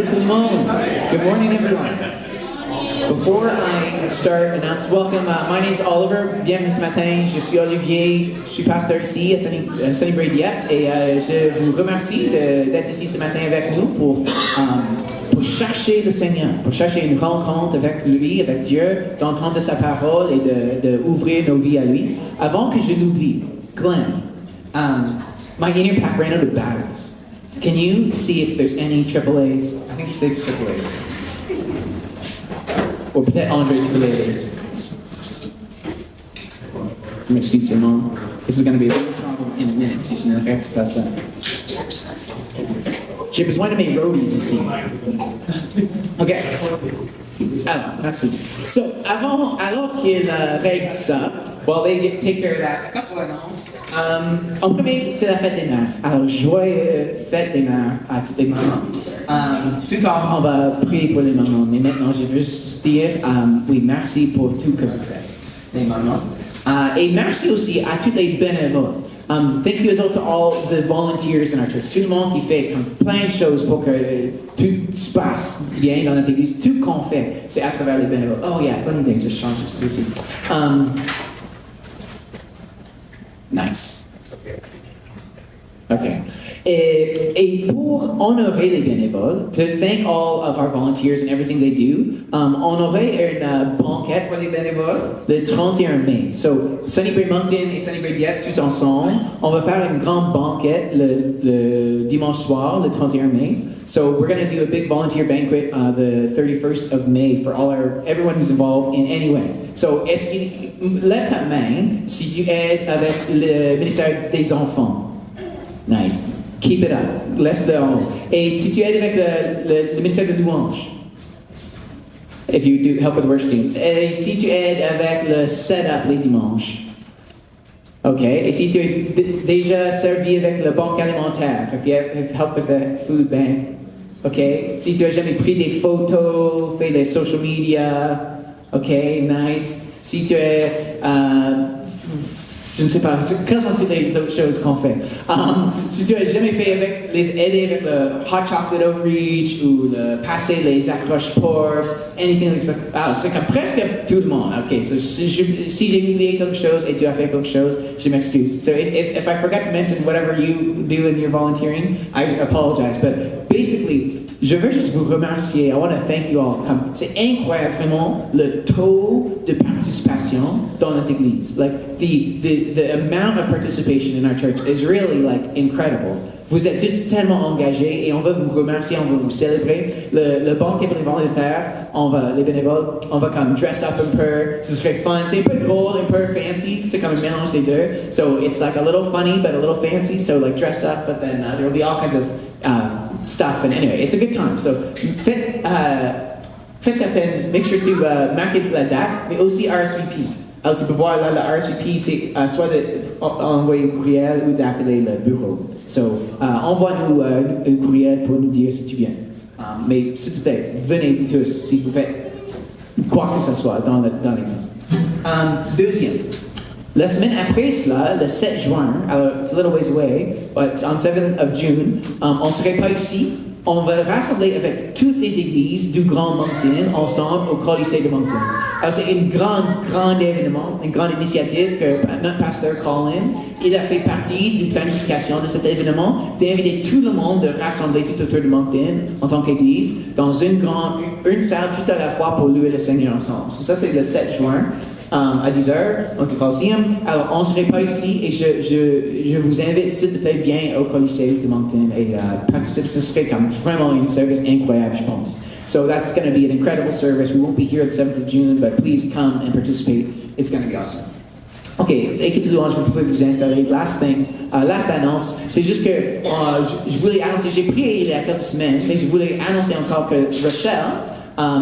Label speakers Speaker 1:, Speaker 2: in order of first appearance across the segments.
Speaker 1: tout le monde. Good morning, everyone. Before I start announcing, welcome. My name's Oliver. Bienvenue ce matin. Je suis Olivier. Je suis pasteur ici à Sunnybury Dieppe et je vous remercie d'être ici ce matin avec nous pour chercher le Seigneur, pour chercher une rencontre avec lui, avec Dieu, d'entendre sa parole et d'ouvrir nos vies à lui. Avant que je l'oublie, Glenn, my in-ear pack ran out of batteries. Can you see if there's any AAAs? I think 6 AAAs. Or peut-être Andre AAA. Excuse me, this is going to be a little problem in a minute si je ne reste pas ça. J'ai besoin de mes roadies ici. OK. Alors, merci. So, alors qu'il règle ça, while they take care of that, a couple d'annonces. En premier, c'est la fête des mères. Alors, joyeux fête des mères à toutes les mamans. Plus tard, on va prier pour les mamans, mais maintenant, je veux juste dire, oui, merci pour tout que vous faites, les mamans. Et merci aussi à tous les bénévoles. Thank you as well to all the volunteers in our church. Tout le monde qui fait comme plein de choses pour que tout se passe bien dans notre église. Tout qu'on fait, c'est à travers les bénévoles. Oh yeah, bonne idée, je change celui-ci. Nice. Okay. Et pour honorer les bénévoles, to thank all of our volunteers and everything they do, on aurait une banquette pour les bénévoles le 31 mai. So, Sunnybury Moncton et Sunnybury Dieppe, tous ensemble, on va faire une grande banquette le dimanche soir, le 31 mai. So, we're going to do a big volunteer banquet the 31st of May for everyone who's involved in any way. So, lève ta main si tu aides avec le ministère des enfants. Nice. Keep it up. Laisse-le en haut. Et si tu aides avec le ministère de louange, if you do help with the worship team. Et si tu aides avec le setup les dimanches. OK. Et si tu as déjà servi avec le banque alimentaire, if you have helped with the food bank. OK. Si tu as jamais pris des photos, fait des social media. OK. Nice. Si tu es je ne sais pas, quelles sont toutes les autres choses qu'on fait? Si tu n'as jamais fait aider avec le hot chocolate outreach ou le passer les accroches portes, anything like that. Alors, c'est comme presque tout le monde. Okay, so si j'ai oublié quelque chose et tu as fait quelque chose, je m'excuse. So if I forgot to mention whatever you do in your volunteering, I apologize. But basically, je veux juste vous remercier. I want to thank you all. C'est incroyable vraiment le taux de participation dans notre église. Like the amount of participation in our church is really like incredible. Vous êtes tous tellement engagés et on va vous remercier, on va vous célébrer. Le banquet pour les volontaires, les bénévoles, on va comme dress up un peu. Ce serait fun. C'est un peu drôle, un peu fancy. C'est comme un mélange des deux. So it's like a little funny but a little fancy. So like dress up, but then there will be all kinds of stuff. And anyway, it's a good time. So faites certaines, make sure to marquer la date, mais aussi RSVP. Alors tu peux voir là, le RSVP, c'est soit d'envoyer un courriel ou d'appeler le bureau. So, envoie-nous un courriel pour nous dire si tu viens. Mais s'il te plaît, venez vous tous si vous faites quoi que ce soit dans l'église. Deuxième. La semaine après cela, le 7 juin, alors it's a little ways away, but on 7th of June, on serait pas ici. On va rassembler avec toutes les églises du Grand Moncton ensemble au Colisée de Moncton. Alors c'est un grand événement, une grande initiative que notre pasteur Colin, il a fait partie de la planification de cet événement, d'inviter tout le monde de rassembler tout autour de Moncton en tant qu'église dans une salle tout à la fois pour louer le Seigneur ensemble. So, ça c'est le 7 juin. À 10h, donc au Coliseum. Alors, on ne serait pas ici et je vous invite, s'il te plaît, viens au Colisée de Moncton et participe. Ce serait comme vraiment un service incroyable, je pense. So that's going to be an incredible service. We won't be here at the 7th of June, but please come and participate. It's going to be awesome. OK, équipe de louange, vous pouvez vous installer. Last annonce, c'est juste que je voulais annoncer, j'ai prié il y a quelques semaines, mais je voulais annoncer encore que Rochelle,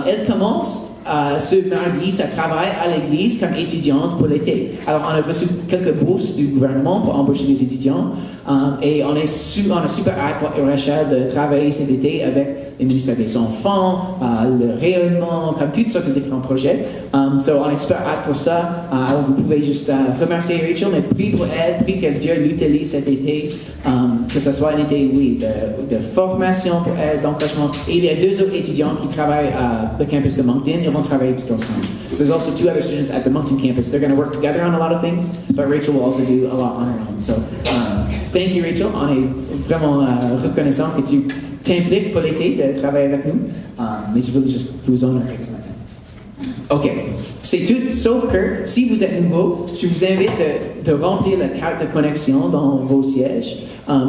Speaker 1: elle commence ce mardi, ça travaille à l'église comme étudiante pour l'été. Alors, on a reçu quelques bourses du gouvernement pour embaucher des étudiants et on a super hâte pour Rachel de travailler cet été avec le ministère des Enfants, le rayonnement, comme toutes sortes de différents projets. On est super hâte pour ça. Alors, vous pouvez juste remercier Rachel, mais priez pour elle, priez que Dieu l'utilise cet été, que ce soit un été, oui, de formation pour elle, d'encouragement. Et il y a 2 autres étudiants qui travaillent à le campus de Moncton. Ils vont travailler tout ensemble. So there's also 2 other students at the Moncton campus. They're going to work together on a lot of things, but Rachel will also do a lot on her own. So thank you, Rachel. On est vraiment reconnaissant que tu t'impliques pour l'été de travailler avec nous. Mais je voulais juste vous honorer ce matin. OK. C'est tout, sauf que si vous êtes nouveau, je vous invite de remplir la carte de connexion dans vos sièges.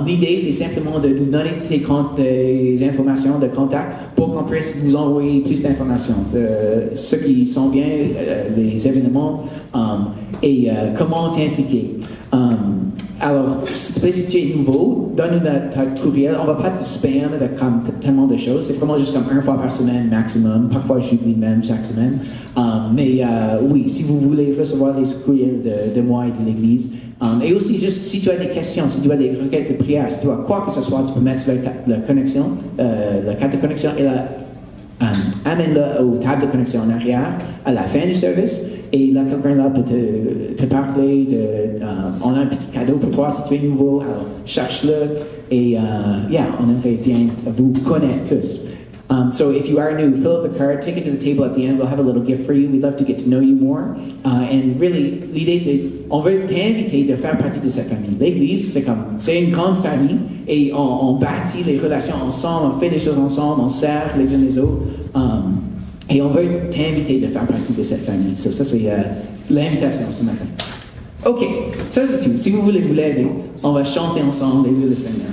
Speaker 1: L'idée, c'est simplement de nous donner des informations de contact pour qu'on puisse vous envoyer plus d'informations. Ceux qui sont bien, les événements et comment t'impliquer. Alors, s'il te plaît, si tu es nouveau, donne-nous ta courriel. On ne va pas te spam avec tellement de choses. C'est vraiment juste comme 1 fois par semaine maximum. Parfois, j'oublie même chaque semaine. Mais oui, si vous voulez recevoir les courriels de moi et de l'Église. Et aussi, juste si tu as des questions, si tu as des requêtes de prière, si tu as quoi que ce soit, tu peux mettre sur la connexion, la carte de connexion et amène-la aux tables de connexion en arrière à la fin du service. Et là, quelqu'un là peut te parler on a un petit cadeau pour toi si tu es nouveau, alors cherche-le. Et on aimerait bien vous connaître plus. So if you are new, fill out the card, take it to the table at the end. We'll have a little gift for you. We'd love to get to know you more. And really, l'idée c'est, on veut t'inviter de faire partie de cette famille. L'Église, c'est une grande famille et on bâtit les relations ensemble, on fait des choses ensemble, on sert les uns les autres. Et on veut t'inviter de faire partie de cette famille. So, ça, c'est l'invitation ce matin. OK, ça c'est tout. Si vous voulez vous lever, on va chanter ensemble et louer le Seigneur.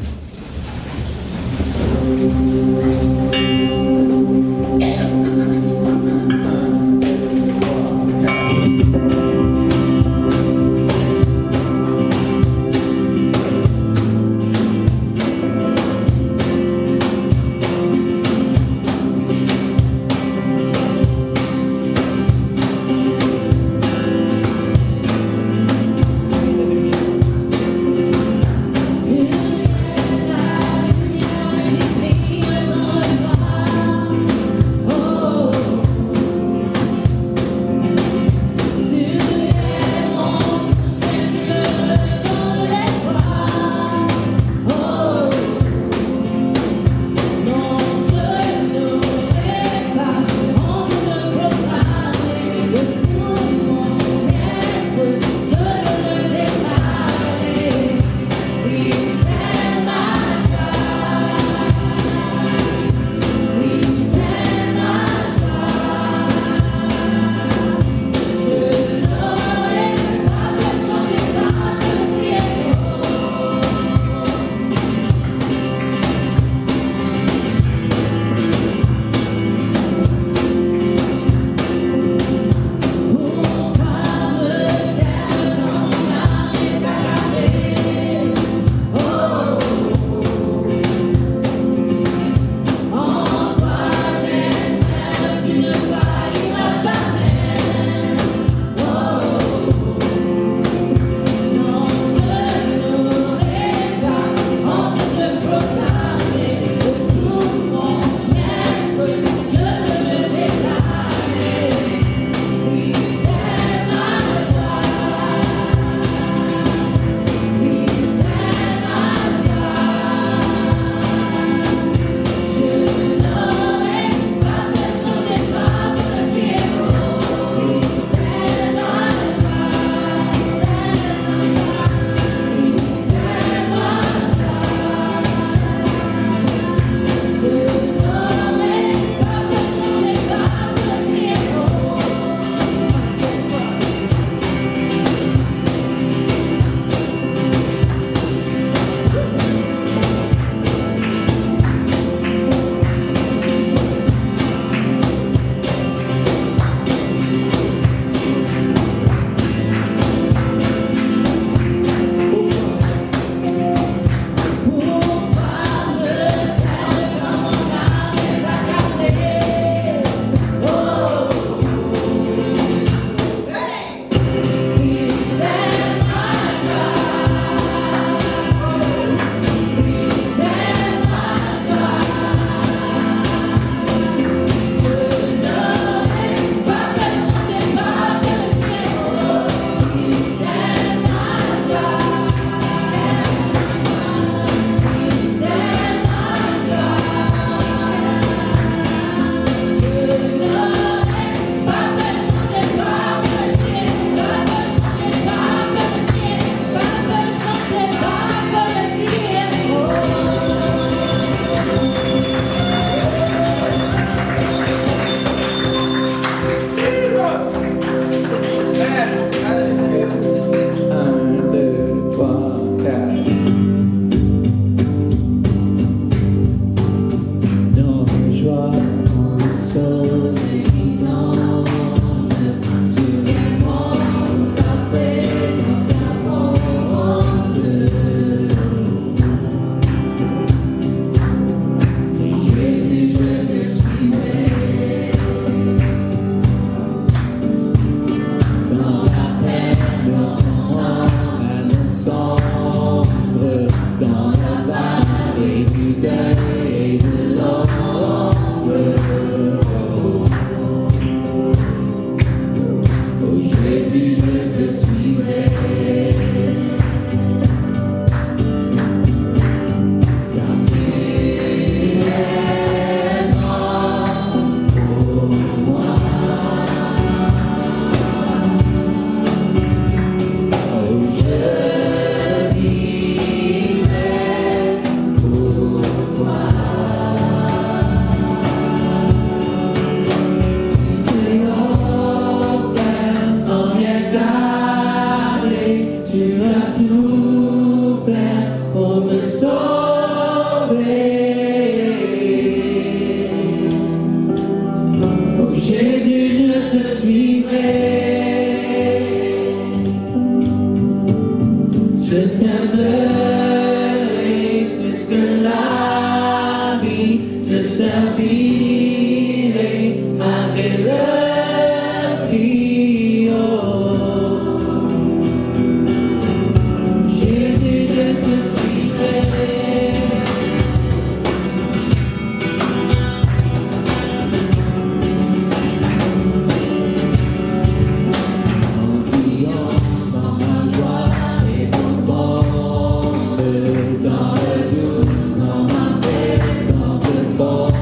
Speaker 1: puisque la vie te servirait malgré le prix. Oh.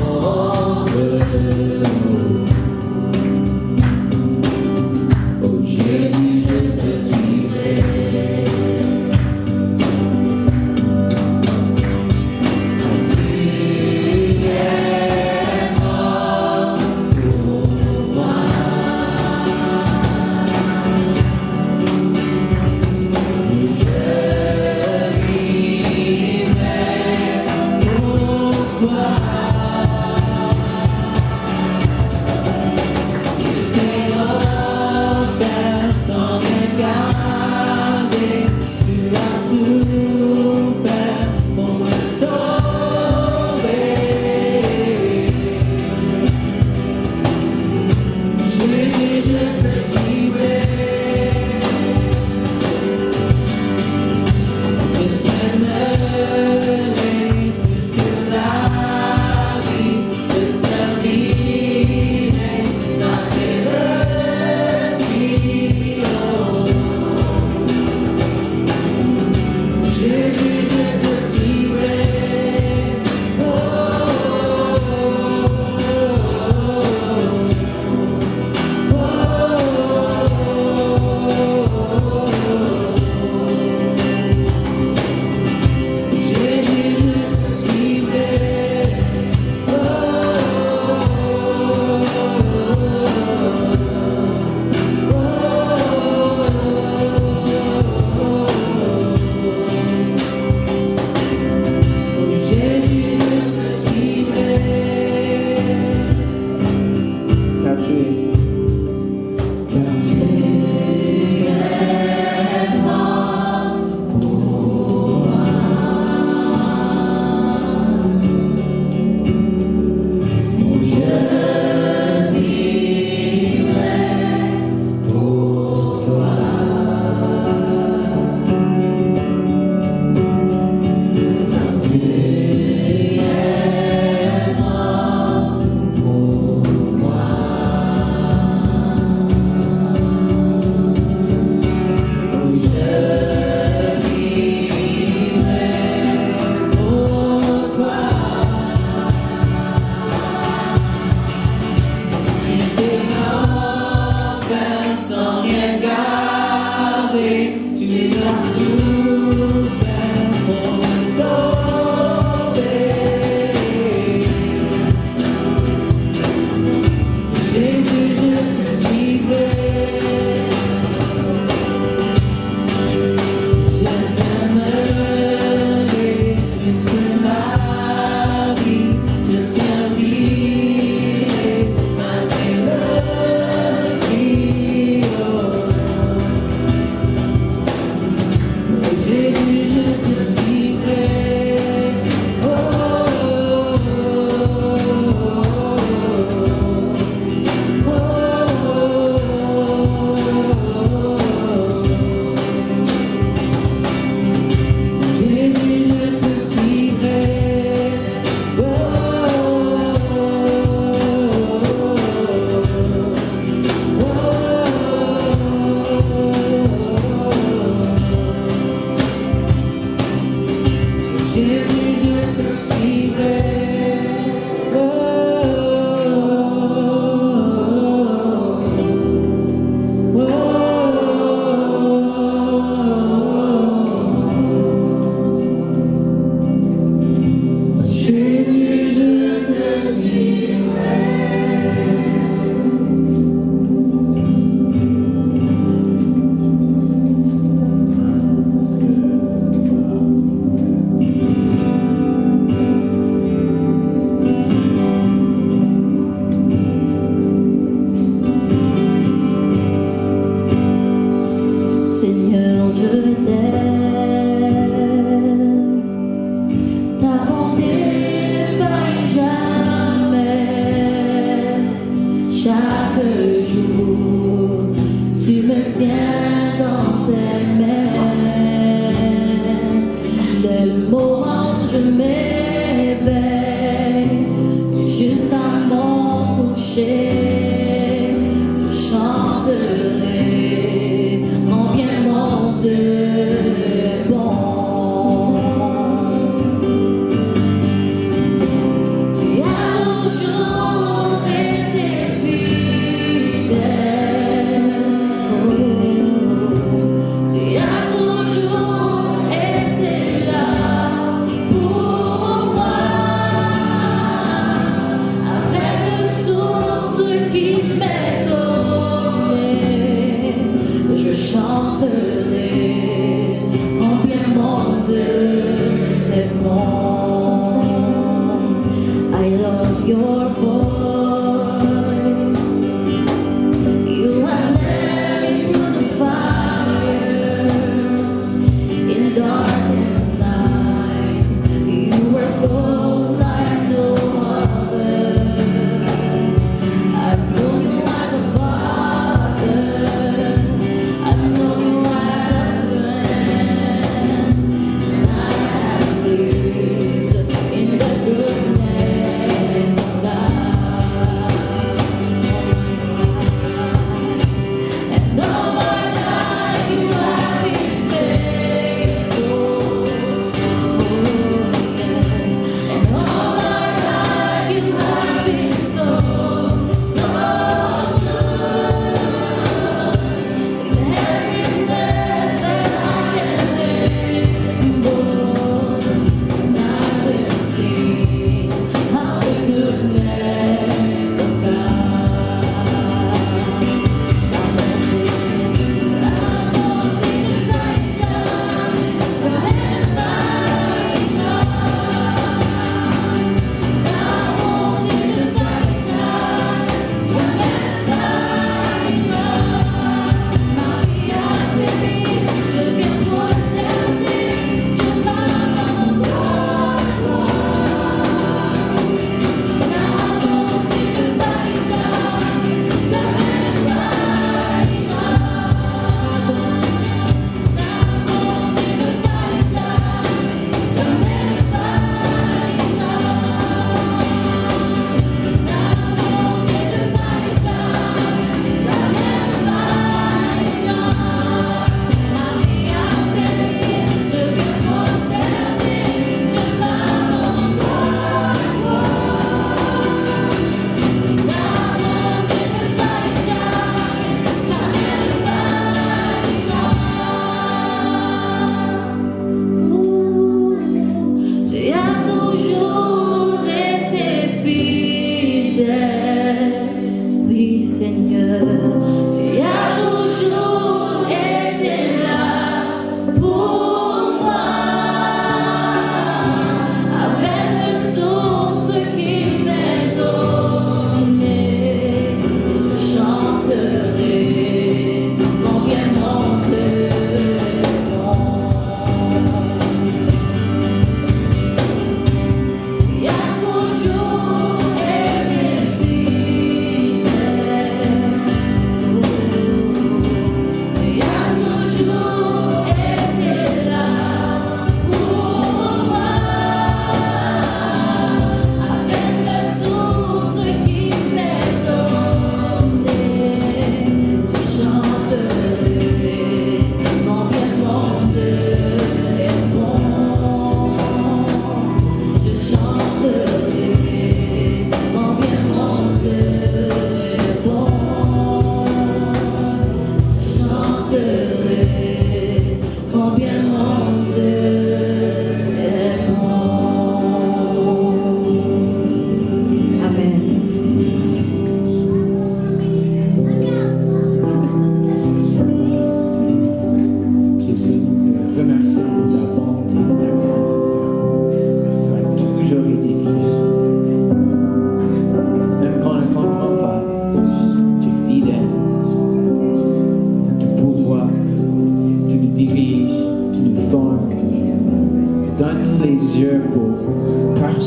Speaker 1: Jésus, je te suivrai.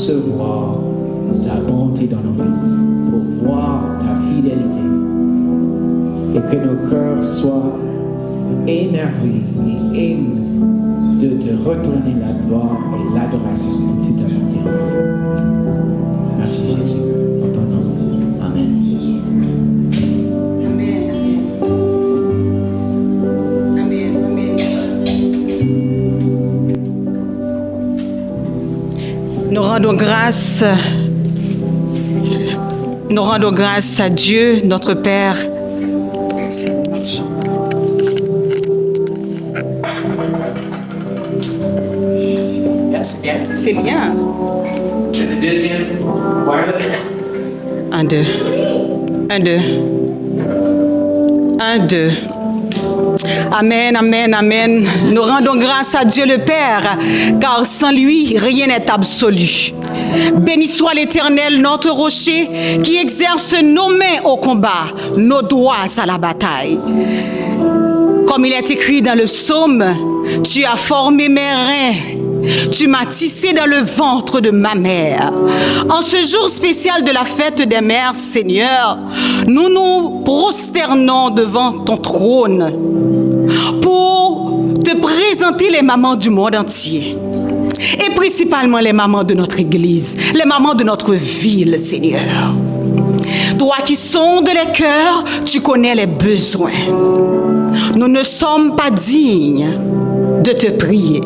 Speaker 1: recevoir ta bonté dans nos vies, pour voir ta fidélité. Et que nos cœurs soient émerveillés et émus de te retourner la gloire et l'adoration pour toute ta bonté. Merci Jésus. Dans ton nom. Amen.
Speaker 2: Nous rendons grâce à Dieu, notre Père. C'est bien.
Speaker 1: C'est le deuxième wireless.
Speaker 2: 1, 2. 1, 2. 1, 2. Amen, amen, amen. Nous rendons grâce à Dieu le Père, car sans lui, rien n'est absolu. Béni soit l'Éternel, notre rocher, qui exerce nos mains au combat, nos doigts à la bataille. Comme il est écrit dans le psaume, tu as formé mes reins, tu m'as tissé dans le ventre de ma mère. En ce jour spécial de la fête des mères, Seigneur, nous nous prosternons devant ton trône pour te présenter les mamans du monde entier. Et principalement les mamans de notre église, les mamans de notre ville, Seigneur. Toi qui sondes les cœurs, tu connais les besoins. Nous ne sommes pas dignes de te prier.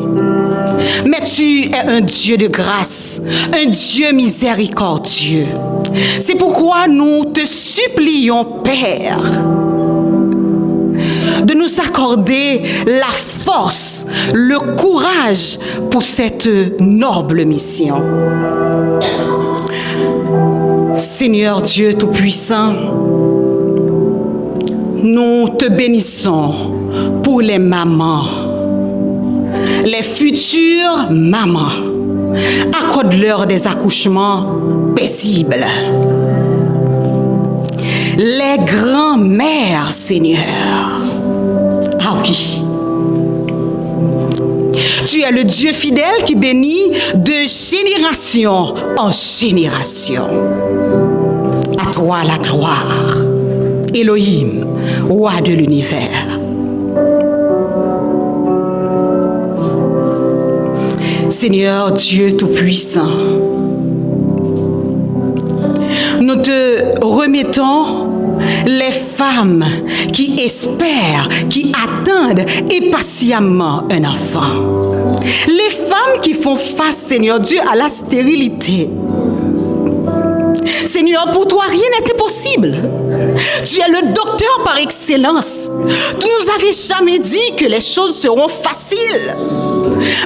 Speaker 2: Mais tu es un Dieu de grâce, un Dieu miséricordieux. C'est pourquoi nous te supplions, Père, de nous accorder la force, le courage pour cette noble mission. Seigneur Dieu Tout-Puissant, nous te bénissons pour les mamans, les futures mamans. Accorde-leur des accouchements paisibles. Les grands-mères, Seigneur. Ah oui. Tu es le Dieu fidèle qui bénit de génération en génération. À toi la gloire, Elohim, roi de l'univers. Seigneur Dieu Tout-Puissant, nous te remettons les femmes qui espèrent, qui attendent impatiemment un enfant. Les femmes qui font face, Seigneur Dieu, à la stérilité. Seigneur, pour toi, rien n'est impossible. Tu es le docteur par excellence. Tu nous avais jamais dit que les choses seront faciles.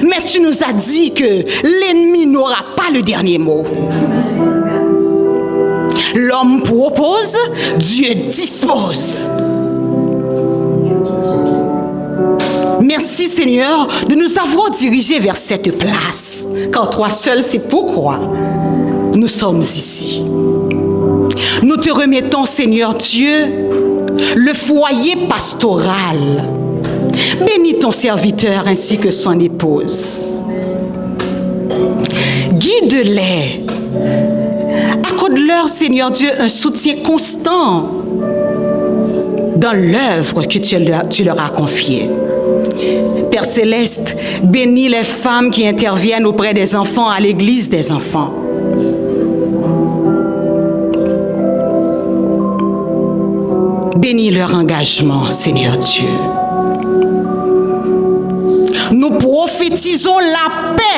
Speaker 2: Mais tu nous as dit que l'ennemi n'aura pas le dernier mot. L'homme propose, Dieu dispose. Merci Seigneur de nous avoir dirigés vers cette place, car toi seul sais pourquoi nous sommes ici. Nous te remettons Seigneur Dieu le foyer pastoral. Bénis ton serviteur ainsi que son épouse. Guide-les. Accorde-leur, Seigneur Dieu, un soutien constant dans l'œuvre que tu leur as confiée. Père Céleste, bénis les femmes qui interviennent auprès des enfants à l'église des enfants. Bénis leur engagement, Seigneur Dieu. Nous prophétisons la paix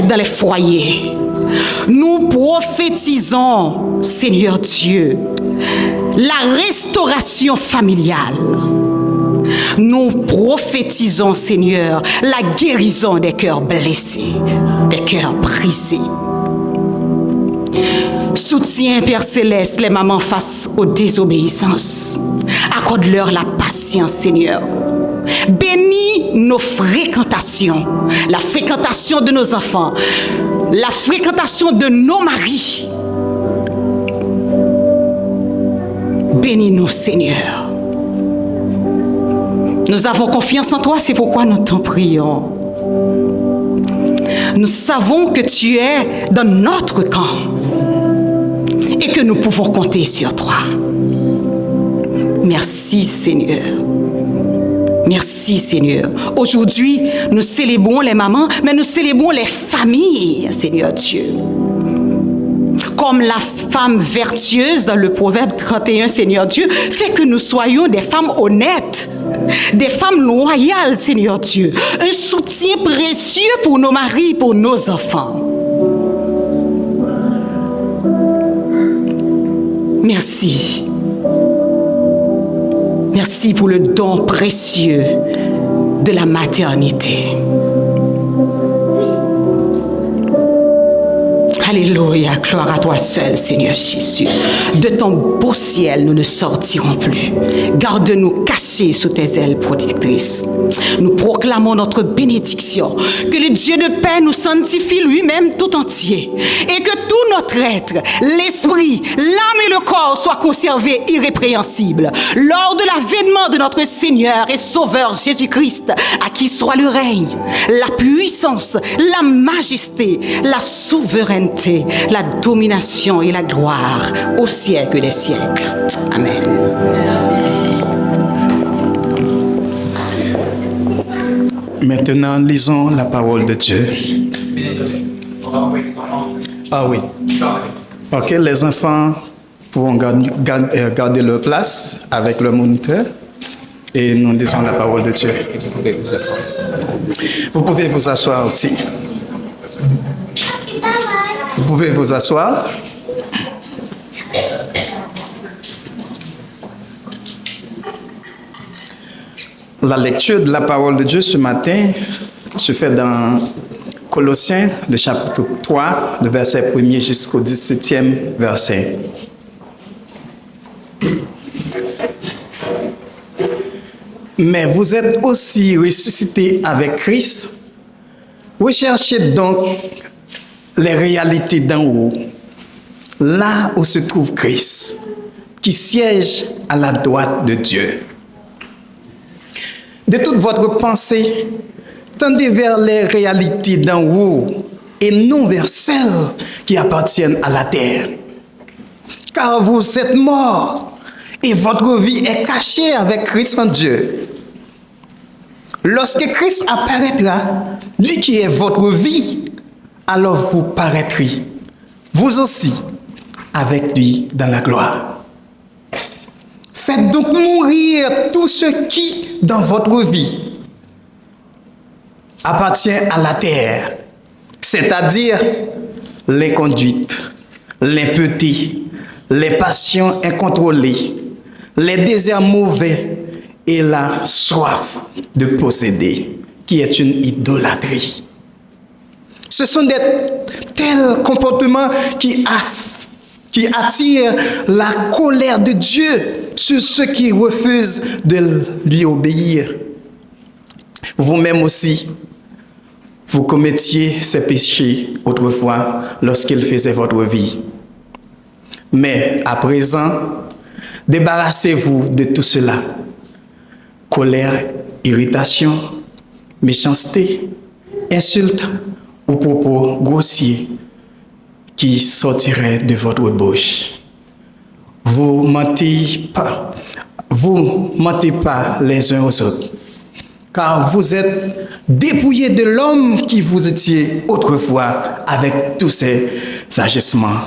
Speaker 2: dans les foyers. Nous prophétisons, Seigneur Dieu, la restauration familiale. Nous prophétisons, Seigneur, la guérison des cœurs blessés, des cœurs brisés. Soutiens, Père Céleste, les mamans face aux désobéissances. Accorde-leur la patience, Seigneur. Bénis nos fréquentations, la fréquentation de nos enfants, la fréquentation de nos maris. Bénis-nous, Seigneur. Nous avons confiance en toi, c'est pourquoi nous t'en prions. nous savons que tu es dans notre camp et que nous pouvons compter sur toi. Merci Seigneur. Merci Seigneur. Aujourd'hui, nous célébrons les mamans, mais nous célébrons les familles, Seigneur Dieu. Comme la femme vertueuse dans le Proverbe 31, Seigneur Dieu, fait que nous soyons des femmes honnêtes, des femmes loyales, Seigneur Dieu. Un soutien précieux pour nos maris, pour nos enfants. Merci. Merci pour le don précieux de la maternité. Alléluia, gloire à toi seul, Seigneur Jésus. De ton beau ciel, nous ne sortirons plus. Garde-nous cachés sous tes ailes protectrices. Nous proclamons notre bénédiction. Que le Dieu de paix nous sanctifie lui-même tout entier. Et que tout notre être, l'esprit, l'âme et le corps soient conservés irrépréhensibles. Lors de l'avènement de notre Seigneur et Sauveur Jésus-Christ, à qui soit le règne, la puissance, la majesté, la souveraineté, la domination et la gloire au siècle des siècles. Amen.
Speaker 3: Maintenant, lisons la parole de Dieu. Ah oui. Ok, les enfants pourront garder leur place avec le moniteur et nous lisons la parole de Dieu. Vous pouvez vous asseoir aussi. Vous pouvez vous asseoir. La lecture de la parole de Dieu ce matin se fait dans Colossiens, le chapitre 3, le verset 1er jusqu'au 17e verset. Mais vous êtes aussi ressuscités avec Christ. Recherchez donc les réalités d'en haut, là où se trouve Christ, qui siège à la droite de Dieu. De toute votre pensée, tendez vers les réalités d'en haut et non vers celles qui appartiennent à la terre. Car vous êtes morts et votre vie est cachée avec Christ en Dieu. Lorsque Christ apparaîtra, lui qui est votre vie, alors vous paraîtrez, vous aussi, avec lui dans la gloire. Faites donc mourir tout ce qui, dans votre vie, appartient à la terre, c'est-à-dire les conduites, l'impureté, les passions incontrôlées, les désirs mauvais et la soif de posséder, qui est une idolâtrie. Ce sont de tels comportements qui attirent la colère de Dieu sur ceux qui refusent de lui obéir. Vous-même aussi, vous commettiez ces péchés autrefois lorsqu'il faisait votre vie. Mais à présent, débarrassez-vous de tout cela. Colère, irritation, méchanceté, insulte ou propos grossiers qui sortiraient de votre bouche. Vous mentez pas les uns aux autres, car vous êtes dépouillés de l'homme qui vous étiez autrefois avec tous ses agissements.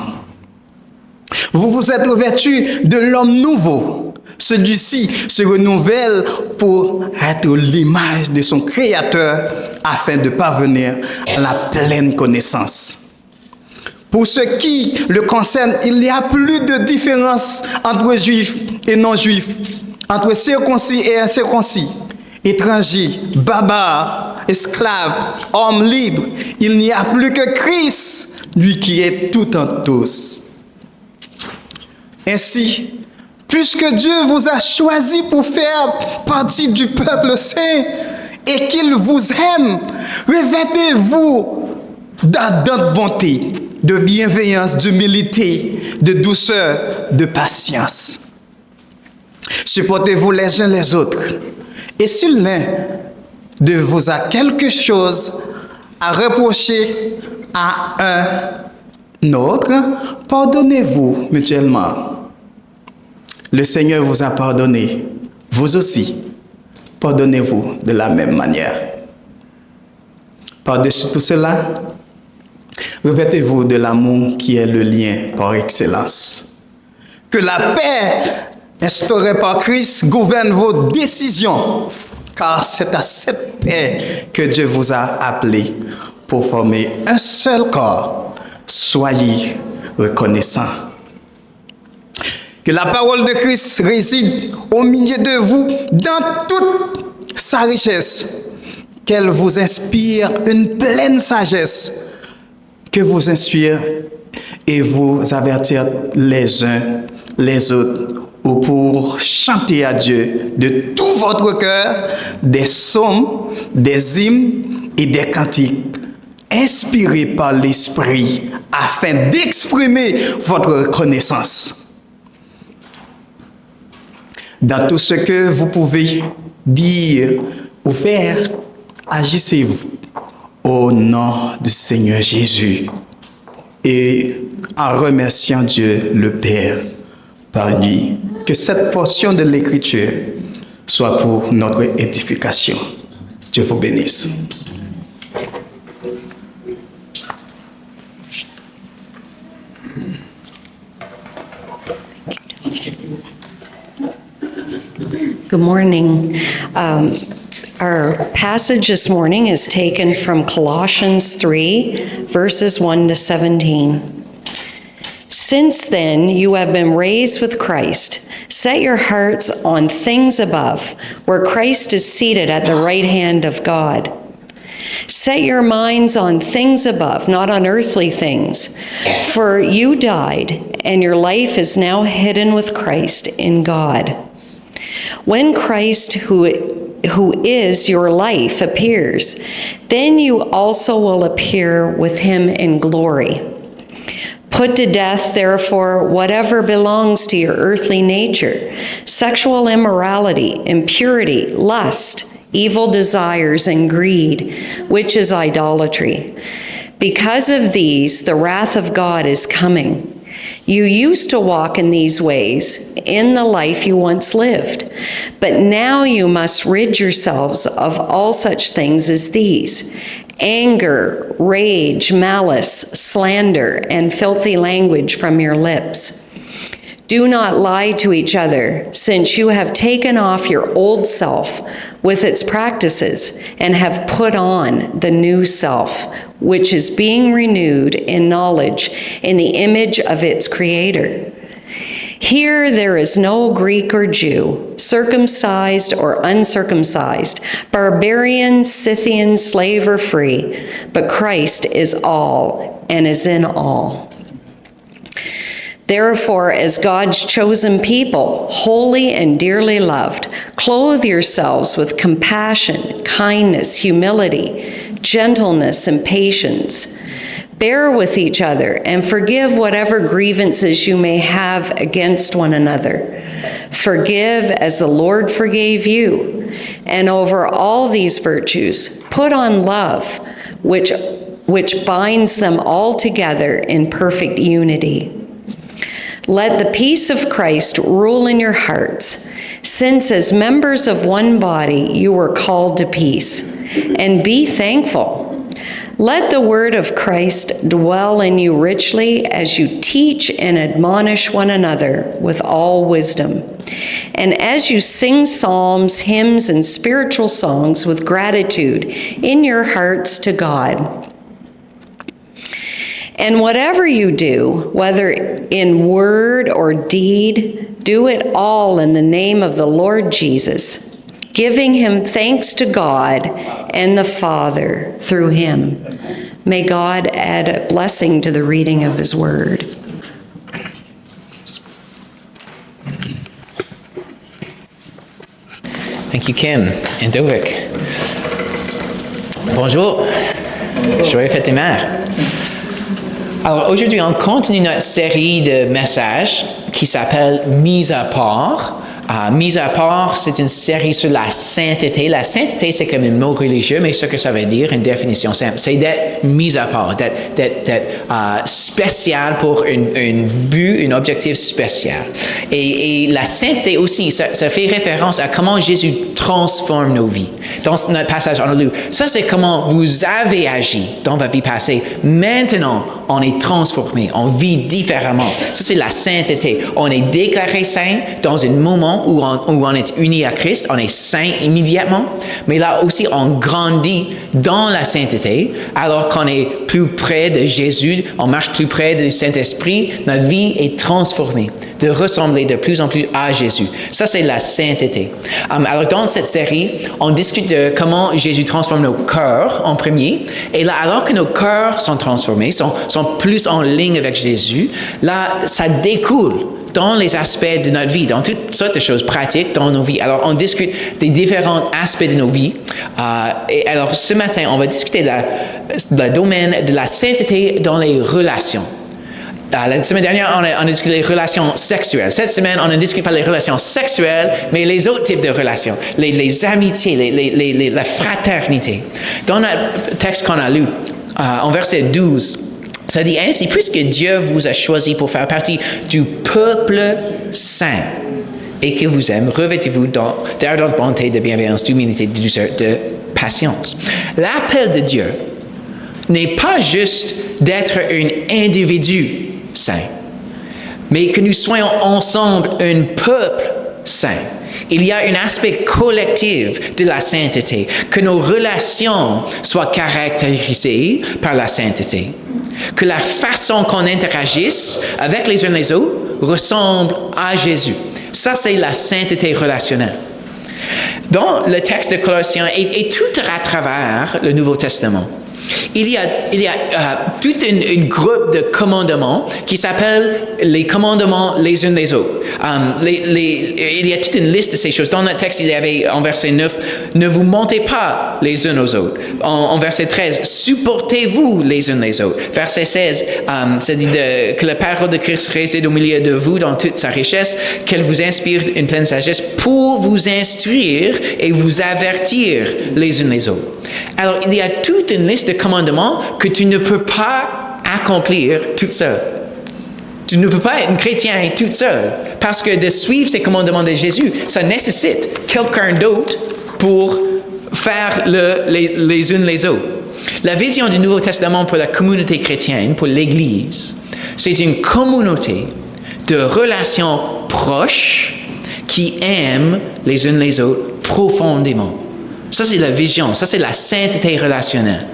Speaker 3: Vous vous êtes revêtus de l'homme nouveau. Celui-ci se renouvelle pour être l'image de son Créateur afin de parvenir à la pleine connaissance. Pour ce qui le concerne, il n'y a plus de différence entre juifs et non-juifs, entre circoncis et incirconcis, étrangers, barbares, esclaves, hommes libres. Il n'y a plus que Christ, lui qui est tout en tous. Ainsi, puisque Dieu vous a choisi pour faire partie du peuple saint et qu'il vous aime, revêtez-vous d'ardente bonté, de bienveillance, d'humilité, de douceur, de patience. Supportez-vous les uns les autres. Et si l'un de vous a quelque chose à reprocher à un autre, pardonnez-vous mutuellement. Le Seigneur vous a pardonné, vous aussi, pardonnez-vous de la même manière. Par-dessus tout cela, revêtez-vous de l'amour qui est le lien par excellence. Que la paix instaurée par Christ gouverne vos décisions, car c'est à cette paix que Dieu vous a appelé pour former un seul corps. Soyez reconnaissants. Que la parole de Christ réside au milieu de vous dans toute sa richesse. Qu'elle vous inspire une pleine sagesse. Que vous inspire et vous avertir les uns les autres ou pour chanter à Dieu de tout votre cœur des psaumes, des hymnes et des cantiques inspirés par l'Esprit afin d'exprimer votre reconnaissance. Dans tout ce que vous pouvez dire ou faire, agissez-vous au nom du Seigneur Jésus et en remerciant Dieu le Père par lui. Que cette portion de l'Écriture soit pour notre édification. Dieu vous bénisse.
Speaker 4: Good morning. Our passage this morning is taken from Colossians 3, verses 1 to 17. Since then, you have been raised with Christ. Set your hearts on things above, where Christ is seated at the right hand of God. Set your minds on things above, not on earthly things. For you died, and your life is now hidden with Christ in God. When Christ, who is your life, appears, then you also will appear with him in glory. Put to death, therefore, whatever belongs to your earthly nature: sexual immorality, impurity, lust, evil desires, and greed, which is idolatry. Because of these, the wrath of God is coming. You used to walk in these ways in the life you once lived, but now you must rid yourselves of all such things as these: anger, rage, malice, slander, and filthy language from your lips. Do not lie to each other, since you have taken off your old self with its practices and have put on the new self, which is being renewed in knowledge in the image of its creator. Here there is no Greek or Jew, circumcised or uncircumcised, barbarian, Scythian, slave or free, but Christ is all and is in all. Therefore, as God's chosen people, holy and dearly loved, clothe yourselves with compassion, kindness, humility, gentleness, and patience. Bear with each other and forgive whatever grievances you may have against one another. Forgive as the Lord forgave you. And over all these virtues, put on love, which binds them all together in perfect unity. Let the peace of Christ rule in your hearts, since as members of one body you were called to peace, and be thankful. Let the word of Christ dwell in you richly as you teach and admonish one another with all wisdom, and as you sing psalms, hymns, and spiritual songs with gratitude in your hearts to God. And whatever you do, whether in word or deed, do it all in the name of the Lord Jesus, giving him thanks to God and the Father through him. May God add a blessing to the reading of his word.
Speaker 5: Thank you, Kim and Dovik. Bonjour, joyeux fête des mères. Alors aujourd'hui, on continue notre série de messages qui s'appelle « Mise à part ». Mise à part, c'est une série sur la sainteté. La sainteté, c'est comme un mot religieux, mais ce que ça veut dire, une définition simple, c'est d'être mise à part, d'être spécial pour un but, un objectif spécial. Et la sainteté aussi, ça fait référence à comment Jésus transforme nos vies. Dans notre passage, on a lu, ça c'est comment vous avez agi dans votre vie passée. Maintenant, on est transformé, on vit différemment. Ça c'est la sainteté. On est déclaré saint dans un moment où on est uni à Christ, on est saint immédiatement, mais là aussi on grandit dans la sainteté, alors qu'on est plus près de Jésus, on marche plus près du Saint-Esprit, notre vie est transformée, de ressembler de plus en plus à Jésus. Ça, c'est la sainteté. Alors, dans cette série, on discute de comment Jésus transforme nos cœurs en premier, et là, alors que nos cœurs sont transformés, sont plus en ligne avec Jésus, là, ça découle dans les aspects de notre vie, dans toutes sortes de choses pratiques dans nos vies. Alors, on discute des différents aspects de nos vies. Et alors, ce matin, on va discuter le domaine de la sainteté dans les relations. La semaine dernière, on a discuté les relations sexuelles. Cette semaine, on ne discute pas les relations sexuelles, mais les autres types de relations, les amitiés, la fraternité. Dans notre texte qu'on a lu, en verset 12, ça dit ainsi, puisque Dieu vous a choisi pour faire partie du peuple saint et qu'il vous aime, revêtez-vous d'ardente bonté, de bienveillance, d'humilité, de douceur, de patience. L'appel de Dieu n'est pas juste d'être un individu saint, mais que nous soyons ensemble un peuple saint. Il y a un aspect collectif de la sainteté, que nos relations soient caractérisées par la sainteté, que la façon qu'on interagisse avec les uns les autres ressemble à Jésus. Ça, c'est la sainteté relationnelle. Dans le texte de Colossiens et tout à travers le Nouveau Testament, il y a tout un groupe de commandements qui s'appellent les commandements les uns les autres. Il y a toute une liste de ces choses. Dans notre texte, il y avait en verset 9, ne vous mentez pas les uns aux autres. En verset 13, supportez-vous les uns les autres. Verset 16, ça dit que la parole de Christ réside au milieu de vous dans toute sa richesse, qu'elle vous inspire une pleine sagesse pour vous instruire et vous avertir les uns les autres. Alors, il y a toute une liste de commandements que tu ne peux pas accomplir toute seule. Tu ne peux pas être un chrétien toute seule, parce que de suivre ces commandements de Jésus, ça nécessite quelqu'un d'autre pour faire les uns les autres. La vision du Nouveau Testament pour la communauté chrétienne, pour l'Église, c'est une communauté de relations proches qui aiment les uns les autres profondément. Ça, c'est la vision. Ça, c'est la sainteté relationnelle.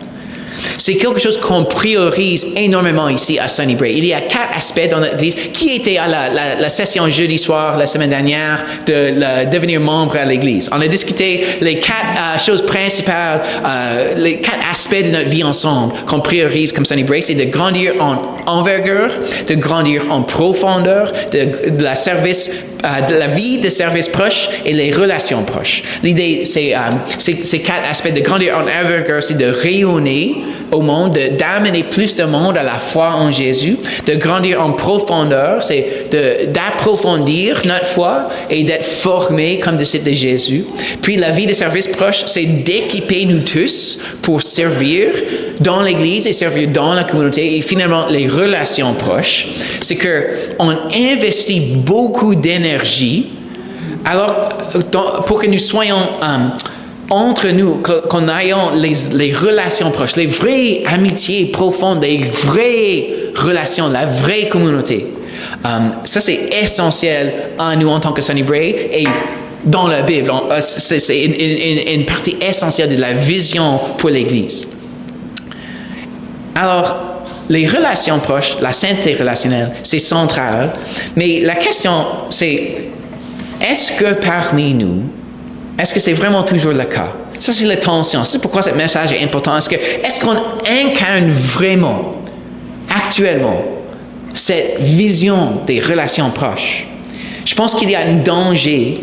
Speaker 5: C'est quelque chose qu'on priorise énormément ici à Sunnybray. Il y a 4 aspects dans notre Église. Qui était à la session jeudi soir, la semaine dernière, de devenir membre à l'Église? On a discuté les 4 choses principales, les 4 aspects de notre vie ensemble qu'on priorise comme Sunnybray. C'est de grandir en envergure, de grandir en profondeur, de la vie de service proche et les relations proches. L'idée, c'est ces 4 aspects de grandir en envergure, c'est de rayonner au monde, d'amener plus de monde à la foi en Jésus, de grandir en profondeur, c'est d'approfondir notre foi et d'être formé comme disciples de Jésus. Puis la vie de service proche, c'est d'équiper nous tous pour servir dans l'Église et servir dans la communauté. Et finalement, les relations proches, c'est qu'on investit beaucoup d'énergie alors pour que nous soyons entre nous, qu'on ayons les relations proches, les vraies amitiés profondes, les vraies relations, la vraie communauté. Ça, c'est essentiel à nous en tant que Sunnybray et dans la Bible. C'est une partie essentielle de la vision pour l'Église. Alors, les relations proches, la sainteté relationnelle, c'est central. Mais la question, c'est, est-ce que parmi nous, est-ce que c'est vraiment toujours le cas? Ça, c'est la tension. C'est pourquoi ce message est important. Est-ce qu'on incarne vraiment, actuellement, cette vision des relations proches? Je pense qu'il y a un danger.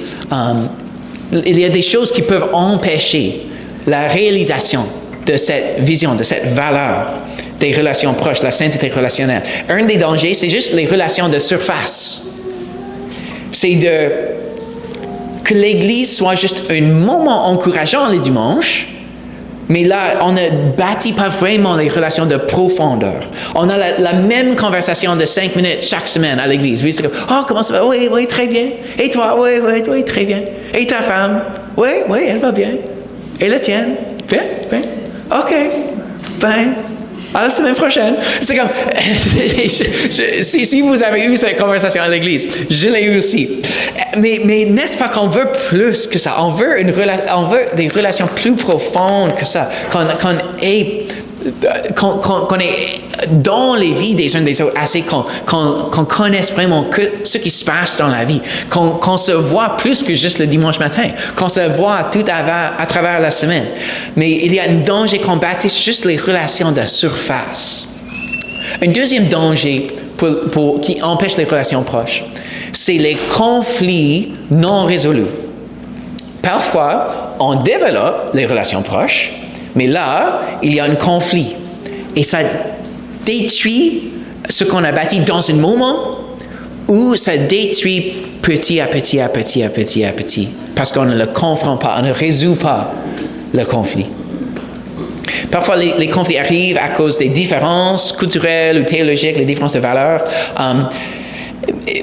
Speaker 5: Il y a des choses qui peuvent empêcher la réalisation de cette vision, de cette valeur des relations proches, la sainteté relationnelle. Un des dangers, c'est juste les relations de surface. C'est que l'Église soit juste un moment encourageant les dimanches, mais là, on ne bâtit pas vraiment les relations de profondeur. On a la même conversation de 5 minutes chaque semaine à l'église. Oui, c'est comme, oh, comment ça va? Oui, oui, très bien. Et toi? Oui, oui, oui, très bien. Et ta femme? Oui, oui, elle va bien. Et la tienne? Bien, bien. OK. Ben, à la semaine prochaine. C'est comme, si vous avez eu cette conversation à l'église, je l'ai eu aussi. Mais n'est-ce pas qu'on veut plus que ça? On veut des relations plus profondes que ça. Qu'on est dans les vies des uns des autres, assez qu'on connaisse vraiment que ce qui se passe dans la vie, qu'on se voit plus que juste le dimanche matin, qu'on se voit tout à travers la semaine. Mais il y a un danger qu'on bâtisse juste les relations de surface. Un deuxième danger qui empêche les relations proches, c'est les conflits non résolus. Parfois, on développe les relations proches, mais là, il y a un conflit. Et ça détruit ce qu'on a bâti dans un moment, ou ça détruit petit à petit, parce qu'on ne le confronte pas, on ne résout pas le conflit. Parfois, les conflits arrivent à cause des différences culturelles ou théologiques, les différences de valeurs.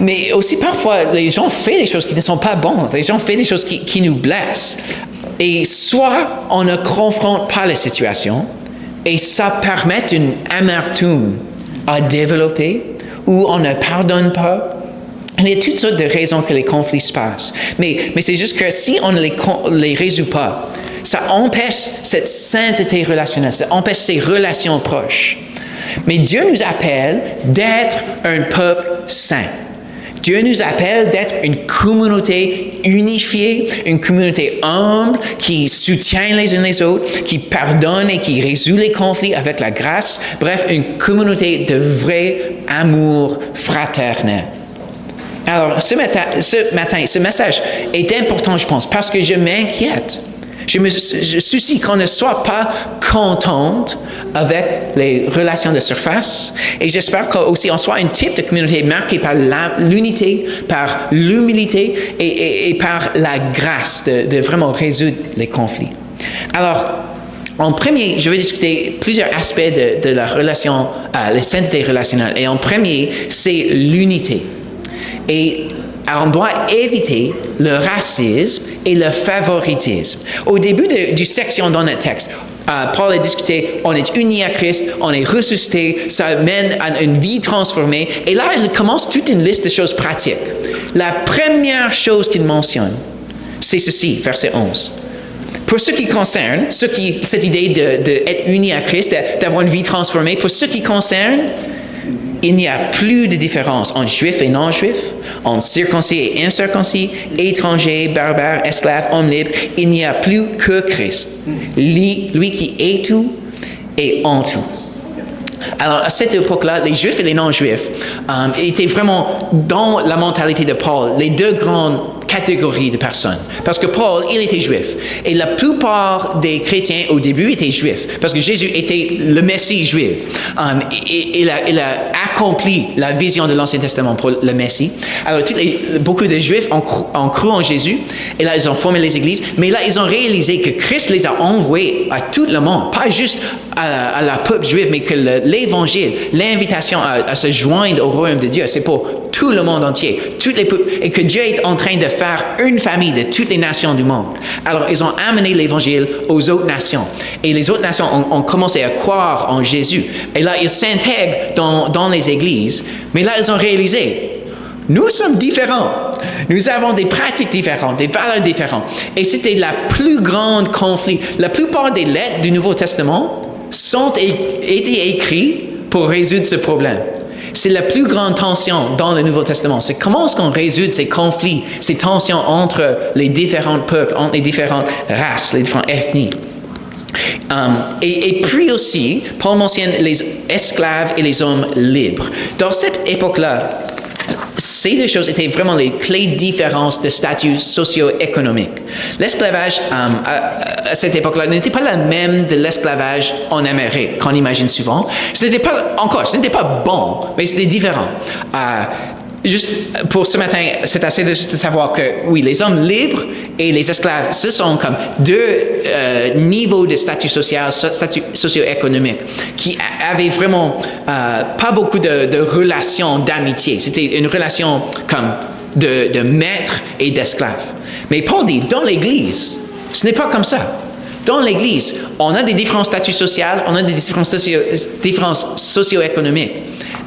Speaker 5: Mais aussi, parfois, les gens font des choses qui ne sont pas bonnes. Les gens font des choses qui nous blessent. Et soit on ne confronte pas la situation, et ça permet une amertume à développer, ou on ne pardonne pas. Il y a toutes sortes de raisons que les conflits se passent. Mais c'est juste que si on ne les résout pas, ça empêche cette sainteté relationnelle, ça empêche ces relations proches. Mais Dieu nous appelle d'être un peuple saint. Dieu nous appelle d'être une communauté unifiée, une communauté humble qui soutient les uns les autres, qui pardonne et qui résout les conflits avec la grâce. Bref, une communauté de vrai amour fraternel. Alors, ce matin, ce message est important, je pense, parce que je m'inquiète. Je soucie qu'on ne soit pas contente avec les relations de surface. Et j'espère qu'aussi on soit un type de communauté marquée par l'unité, par l'humilité et par la grâce de vraiment résoudre les conflits. Alors, en premier, je vais discuter plusieurs aspects de la relation, la sainteté relationnelle. Et en premier, c'est l'unité. Et on doit éviter le racisme et le favoritisme. Au début du section dans notre texte, Paul a discuté, on est unis à Christ, on est ressuscité, ça mène à une vie transformée. Et là, il commence toute une liste de choses pratiques. La première chose qu'il mentionne, c'est ceci, verset 11. Pour ce qui concerne, cette idée d'être unis à Christ, d'avoir une vie transformée, pour ce qui concerne, il n'y a plus de différence entre juifs et non-juifs, entre circoncis et incirconcis, étrangers, barbares, esclaves, hommes libres. Il n'y a plus que Christ, lui qui est tout et en tout. Alors, à cette époque-là, les juifs et les non-juifs étaient vraiment dans la mentalité de Paul, les deux grandes catégories de personnes. Parce que Paul, il était juif. Et la plupart des chrétiens au début étaient juifs. Parce que Jésus était le Messie juif. Il a accompli la vision de l'Ancien Testament pour le Messie. Alors, beaucoup de juifs ont cru en Jésus. Et là, ils ont formé les églises. Mais là, ils ont réalisé que Christ les a envoyés à tout le monde. Pas juste à la peuple juif, mais que l'évangile, l'invitation à se joindre au royaume de Dieu, c'est pour tout le monde entier, toutes les peuples, et que Dieu est en train de faire une famille de toutes les nations du monde. Alors, ils ont amené l'évangile aux autres nations. Et les autres nations ont commencé à croire en Jésus. Et là, ils s'intègrent dans les églises. Mais là, ils ont réalisé, nous sommes différents. Nous avons des pratiques différentes, des valeurs différentes. Et c'était la plus grande conflit. La plupart des lettres du Nouveau Testament été écrites pour résoudre ce problème. C'est la plus grande tension dans le Nouveau Testament. C'est comment est-ce qu'on résout ces conflits, ces tensions entre les différents peuples, entre les différentes races, les différentes ethnies. Et puis aussi, Paul mentionne les esclaves et les hommes libres. Dans cette époque-là, ces deux choses étaient vraiment les clés de différence de statut socio-économique. L'esclavage, à cette époque-là, n'était pas la même de l'esclavage en Amérique, qu'on imagine souvent. Ce n'était pas bon, mais c'était différent. juste pour ce matin, c'est assez de savoir que, oui, les hommes libres et les esclaves, ce sont comme deux niveaux de statut social, statut socio-économique, qui avaient vraiment pas beaucoup de relations d'amitié. C'était une relation comme de maître et d'esclave. Mais Paul dit, dans l'Église, ce n'est pas comme ça. Dans l'Église, on a des différents statuts sociaux, on a des différences socio-économiques.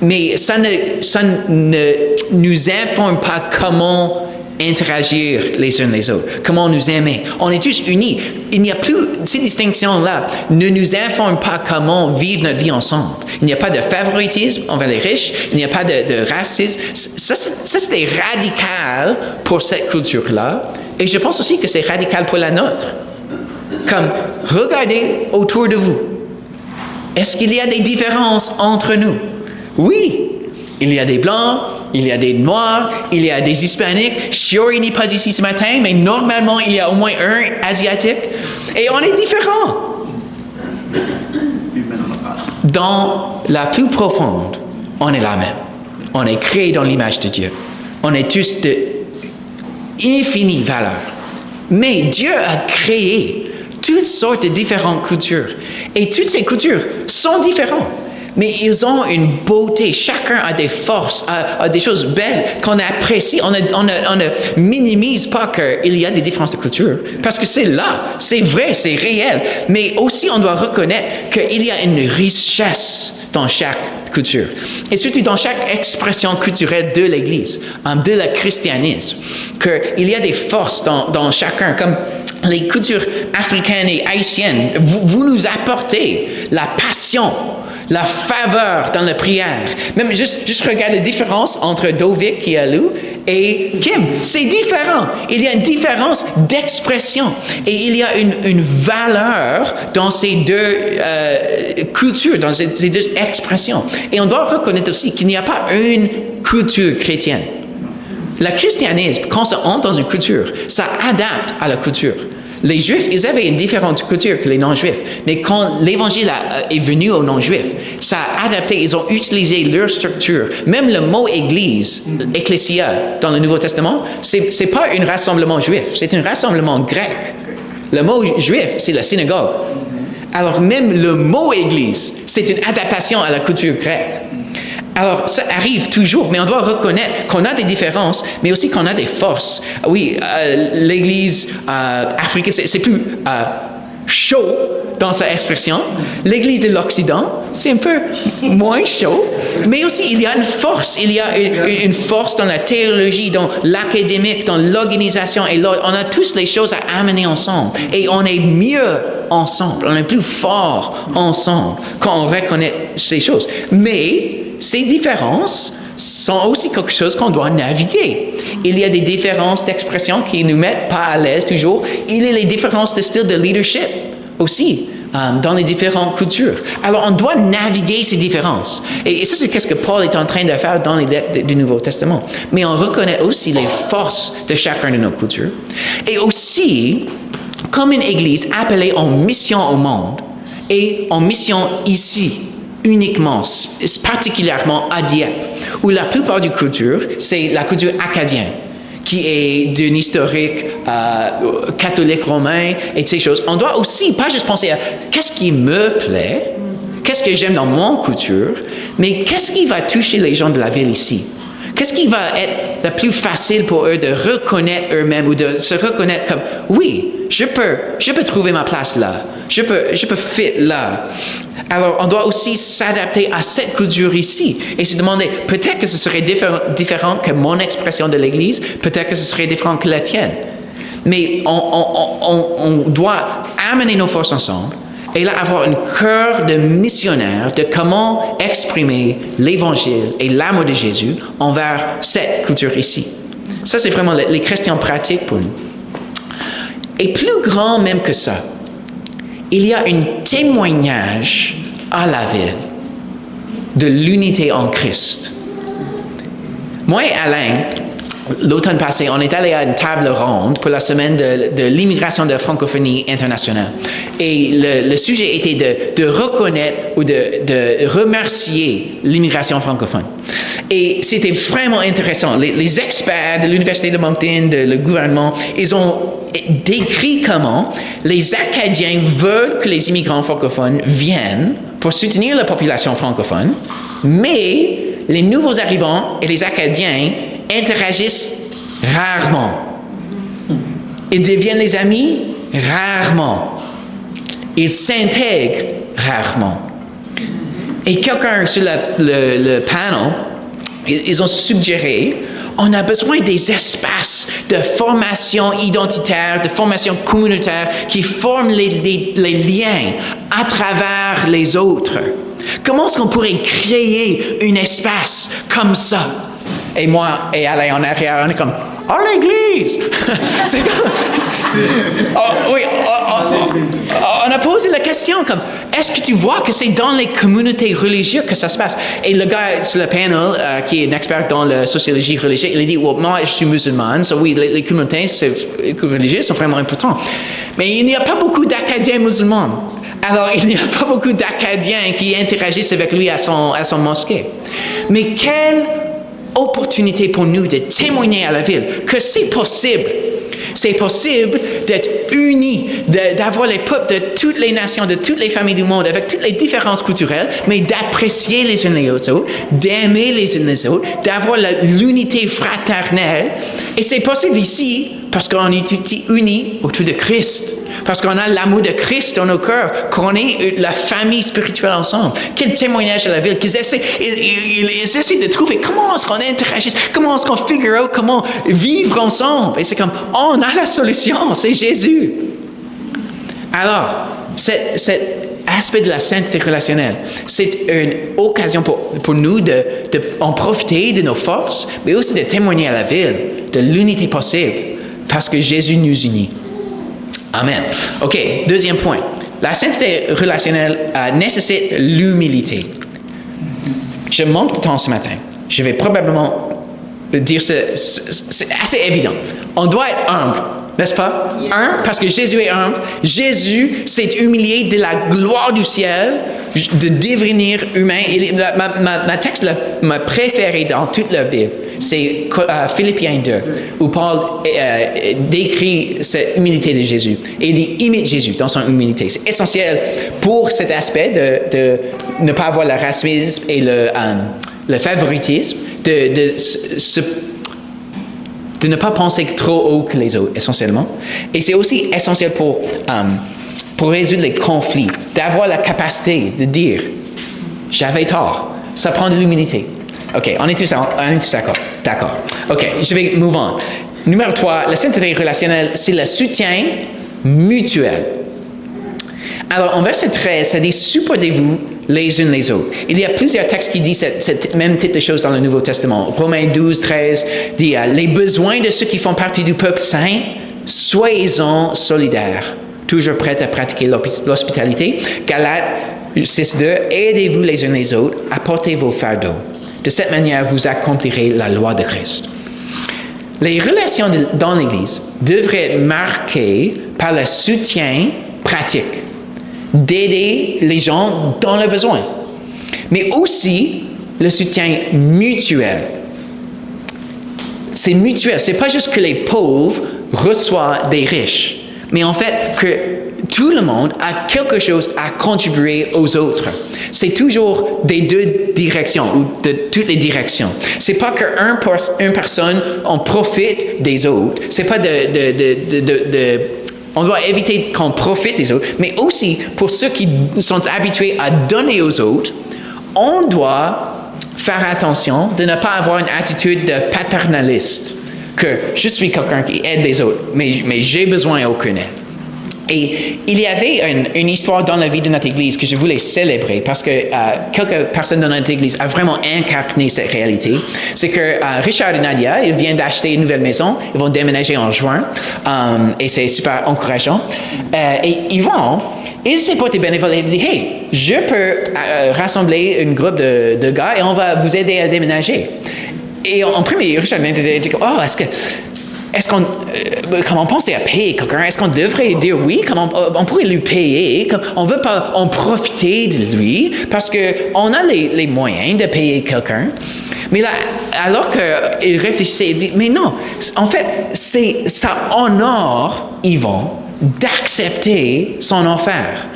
Speaker 5: Mais ça ne nous informe pas comment interagir les uns les autres, comment nous aimer. On est tous unis. Il n'y a plus, ces distinctions-là ne nous informent pas comment vivre notre vie ensemble. Il n'y a pas de favoritisme envers les riches, il n'y a pas de racisme. Ça, c'est radical pour cette culture-là. Et je pense aussi que c'est radical pour la nôtre. Comme, regardez autour de vous. Est-ce qu'il y a des différences entre nous? Oui, il y a des blancs, il y a des noirs, il y a des hispaniques. Shiori n'est pas ici ce matin, mais normalement, il y a au moins un asiatique. Et on est différents. Dans la plus profonde, on est la même. On est créé dans l'image de Dieu. On est tous de infinie valeur. Mais Dieu a créé toutes sortes de différentes cultures. Et toutes ces cultures sont différentes. Mais ils ont une beauté. Chacun a des forces, a des choses belles qu'on apprécie. On ne minimise pas qu'il y a des différences de culture. Parce que c'est là, c'est vrai, c'est réel. Mais aussi, on doit reconnaître qu'il y a une richesse dans chaque culture. Et surtout dans chaque expression culturelle de l'Église, de le christianisme. Qu'il y a des forces dans chacun. Comme les cultures africaines et haïtiennes, vous nous apportez la passion, la faveur dans la prière. Même juste regarde la différence entre Dovik qui est là et Kim. C'est différent. Il y a une différence d'expression. Et il y a une valeur dans ces deux cultures, dans ces deux expressions. Et on doit reconnaître aussi qu'il n'y a pas une culture chrétienne. Le christianisme, quand ça entre dans une culture, ça adapte à la culture. Les Juifs, ils avaient une différente culture que les non-Juifs. Mais quand l'Évangile est venu aux non-Juifs, ça a adapté, ils ont utilisé leur structure. Même le mot Église, ecclésia, dans le Nouveau Testament, c'est pas un rassemblement juif, c'est un rassemblement grec. Le mot juif, c'est la synagogue. Alors même le mot Église, c'est une adaptation à la culture grecque. Alors, ça arrive toujours, mais on doit reconnaître qu'on a des différences, mais aussi qu'on a des forces. Oui, l'Église africaine, c'est plus chaud dans sa expression. L'Église de l'Occident, c'est un peu moins chaud, mais aussi il y a une force. Il y a une force dans la théologie, dans l'académique, dans l'organisation. Et là, on a tous les choses à amener ensemble. Et on est mieux ensemble, on est plus fort ensemble quand on reconnaît ces choses. Mais ces différences sont aussi quelque chose qu'on doit naviguer. Il y a des différences d'expression qui ne nous mettent pas à l'aise toujours. Il y a les différences de style de leadership aussi dans les différentes cultures. Alors, on doit naviguer ces différences. Et ça, c'est ce que Paul est en train de faire dans les lettres du Nouveau Testament. Mais on reconnaît aussi les forces de chacun de nos cultures. Et aussi, comme une Église appelée en mission au monde et en mission ici, uniquement, particulièrement à Dieppe, où la plupart des cultures, c'est la culture acadienne, qui est d'une historique catholique romain et de ces choses. On doit aussi pas juste penser à qu'est-ce qui me plaît, qu'est-ce que j'aime dans mon culture, mais qu'est-ce qui va toucher les gens de la ville ici. Qu'est-ce qui va être le plus facile pour eux de reconnaître eux-mêmes ou de se reconnaître comme, oui, je peux trouver ma place là. Je peux fit là. Alors, on doit aussi s'adapter à cette culture ici et se demander, peut-être que ce serait différent que mon expression de l'Église, peut-être que ce serait différent que la tienne. Mais on doit amener nos forces ensemble et là avoir un cœur de missionnaire de comment exprimer l'Évangile et l'amour de Jésus envers cette culture ici. Ça, c'est vraiment les chrétiens pratiques pour nous. Et plus grand même que ça, il y a un témoignage à la ville de l'unité en Christ. Moi et Alain, l'automne passé, on est allé à une table ronde pour la semaine de l'immigration de francophonie internationale. Et le sujet était de reconnaître ou de remercier l'immigration francophone. Et c'était vraiment intéressant. Les experts de l'Université de Moncton, le gouvernement, ils ont décrit comment les Acadiens veulent que les immigrants francophones viennent pour soutenir la population francophone, mais les nouveaux arrivants et les Acadiens interagissent rarement. Ils deviennent des amis rarement. Ils s'intègrent rarement. Et quelqu'un sur le panel, ils ont suggéré, on a besoin des espaces de formation identitaire, de formation communautaire qui forment les liens à travers les autres. Comment est-ce qu'on pourrait créer un espace comme ça? Et moi et Alain en arrière, on est comme, à l'église! C'est comme, oui, on a posé la question comme, est-ce que tu vois que c'est dans les communautés religieuses que ça se passe? Et le gars sur le panel, qui est un expert dans la sociologie religieuse, il a dit, moi je suis musulman, so oui, les communautés religieuses sont vraiment importantes. Mais il n'y a pas beaucoup d'Acadiens musulmans. Alors, il n'y a pas beaucoup d'Acadiens qui interagissent avec lui à son mosquée. Mais quelle opportunité pour nous de témoigner à la ville que c'est possible. C'est possible d'être unis, d'avoir les peuples de toutes les nations, de toutes les familles du monde, avec toutes les différences culturelles, mais d'apprécier les uns les autres, d'aimer les uns les autres, d'avoir l'unité fraternelle. Et c'est possible ici parce qu'on est unis autour de Christ. Parce qu'on a l'amour de Christ dans nos cœurs, qu'on est la famille spirituelle ensemble. Quel témoignage à la ville, qu'ils essaient de trouver comment est-ce qu'on interagit, comment est-ce qu'on figure out comment vivre ensemble. Et c'est comme, on a la solution, c'est Jésus. Alors, cet aspect de la sainteté relationnelle, c'est une occasion pour nous en profiter de nos forces, mais aussi de témoigner à la ville de l'unité possible, parce que Jésus nous unit. Amen. OK, deuxième point. La sainteté relationnelle nécessite l'humilité. Je manque de temps ce matin. Je vais probablement dire c'est assez évident. On doit être humble, n'est-ce pas? Parce que Jésus est humble. Jésus s'est humilié de la gloire du ciel, de devenir humain. Ma texte ma préférée dans toute la Bible, c'est Philippiens 2, où Paul décrit cette humilité de Jésus. Et il dit, imite Jésus dans son humilité. C'est essentiel pour cet aspect de ne pas avoir le racisme et le favoritisme, de ne pas penser trop haut que les autres, essentiellement. Et c'est aussi essentiel pour résoudre les conflits, d'avoir la capacité de dire, j'avais tort. Ça prend de l'humilité. OK, on est tous d'accord. D'accord. OK, je vais move on. Numéro 3, la sainteté relationnelle, c'est le soutien mutuel. Alors, en verset 13, ça dit « Supportez-vous les uns les autres ». Il y a plusieurs textes qui disent ce même type de choses dans le Nouveau Testament. Romains 12, 13 dit « Les besoins de ceux qui font partie du peuple saint, soyez-en solidaires, toujours prêts à pratiquer l'hospitalité. » Galates 6, 2 « Aidez-vous les uns les autres, apportez vos fardeaux. De cette manière, vous accomplirez la loi de Christ. » Les relations dans l'Église devraient être marquées par le soutien pratique, d'aider les gens dans le besoin, mais aussi le soutien mutuel. C'est mutuel, c'est pas juste que les pauvres reçoivent des riches, mais en fait que tout le monde a quelque chose à contribuer aux autres. C'est toujours des deux directions ou de toutes les directions. C'est pas qu'une personne en profite des autres. C'est pas on doit éviter qu'on profite des autres, mais aussi pour ceux qui sont habitués à donner aux autres, on doit faire attention de ne pas avoir une attitude de paternaliste, que je suis quelqu'un qui aide les autres, mais j'ai besoin d'aucune aide. Et il y avait une histoire dans la vie de notre Église que je voulais célébrer parce que quelques personnes dans notre Église ont vraiment incarné cette réalité. C'est que Richard et Nadia, ils viennent d'acheter une nouvelle maison. Ils vont déménager en juin et c'est super encourageant. Et ils s'est porté bénévole et dit « Hey, je peux rassembler une groupe de gars et on va vous aider à déménager. » et en premier, Richard m'a dit, oh, est-ce qu'on comme on pensait à payer quelqu'un, est-ce qu'on devrait dire oui, comme on pourrait lui payer, comme on veut pas en profiter de lui, parce qu'on a les moyens de payer quelqu'un. Mais là, alors qu'il réfléchissait, il dit, mais non, en fait, ça honore Yvon d'accepter son offert.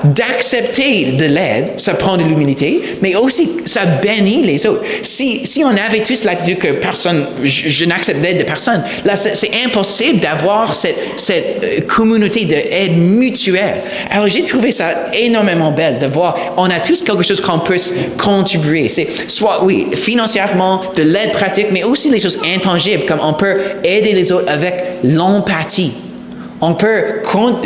Speaker 5: D'accepter de l'aide, ça prend de l'humilité, mais aussi ça bénit les autres. Si on avait tous l'attitude que personne, je n'accepte l'aide de personne, là c'est impossible d'avoir cette communauté d'aide mutuelle. Alors j'ai trouvé ça énormément belle de voir, on a tous quelque chose qu'on peut contribuer. C'est soit, oui, financièrement, de l'aide pratique, mais aussi les choses intangibles, comme on peut aider les autres avec l'empathie. On peut,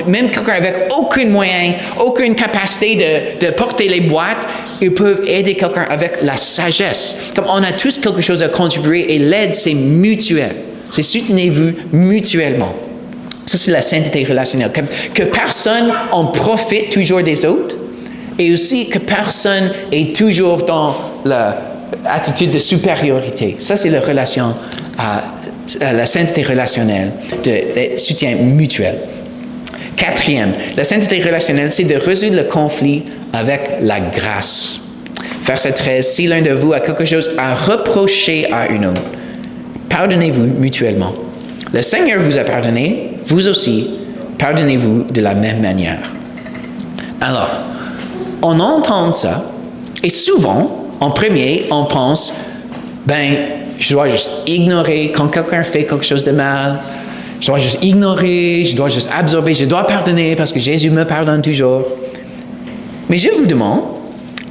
Speaker 5: même quelqu'un avec aucun moyen, aucune capacité de porter les boîtes, ils peuvent aider quelqu'un avec la sagesse. Comme on a tous quelque chose à contribuer et l'aide, c'est mutuel. C'est soutenez-vous mutuellement. Ça, c'est la sainteté relationnelle. Que personne en profite toujours des autres et aussi que personne est toujours dans l'attitude de supériorité. Ça, c'est la relation la sainteté relationnelle, de soutien mutuel. Quatrième, la sainteté relationnelle, c'est de résoudre le conflit avec la grâce. Verset 13, si l'un de vous a quelque chose à reprocher à un autre, pardonnez-vous mutuellement. Le Seigneur vous a pardonné, vous aussi, pardonnez-vous de la même manière. Alors, on entend ça, et souvent, en premier, on pense, je dois juste ignorer quand quelqu'un fait quelque chose de mal. Je dois juste ignorer, je dois juste absorber, je dois pardonner parce que Jésus me pardonne toujours. Mais je vous demande,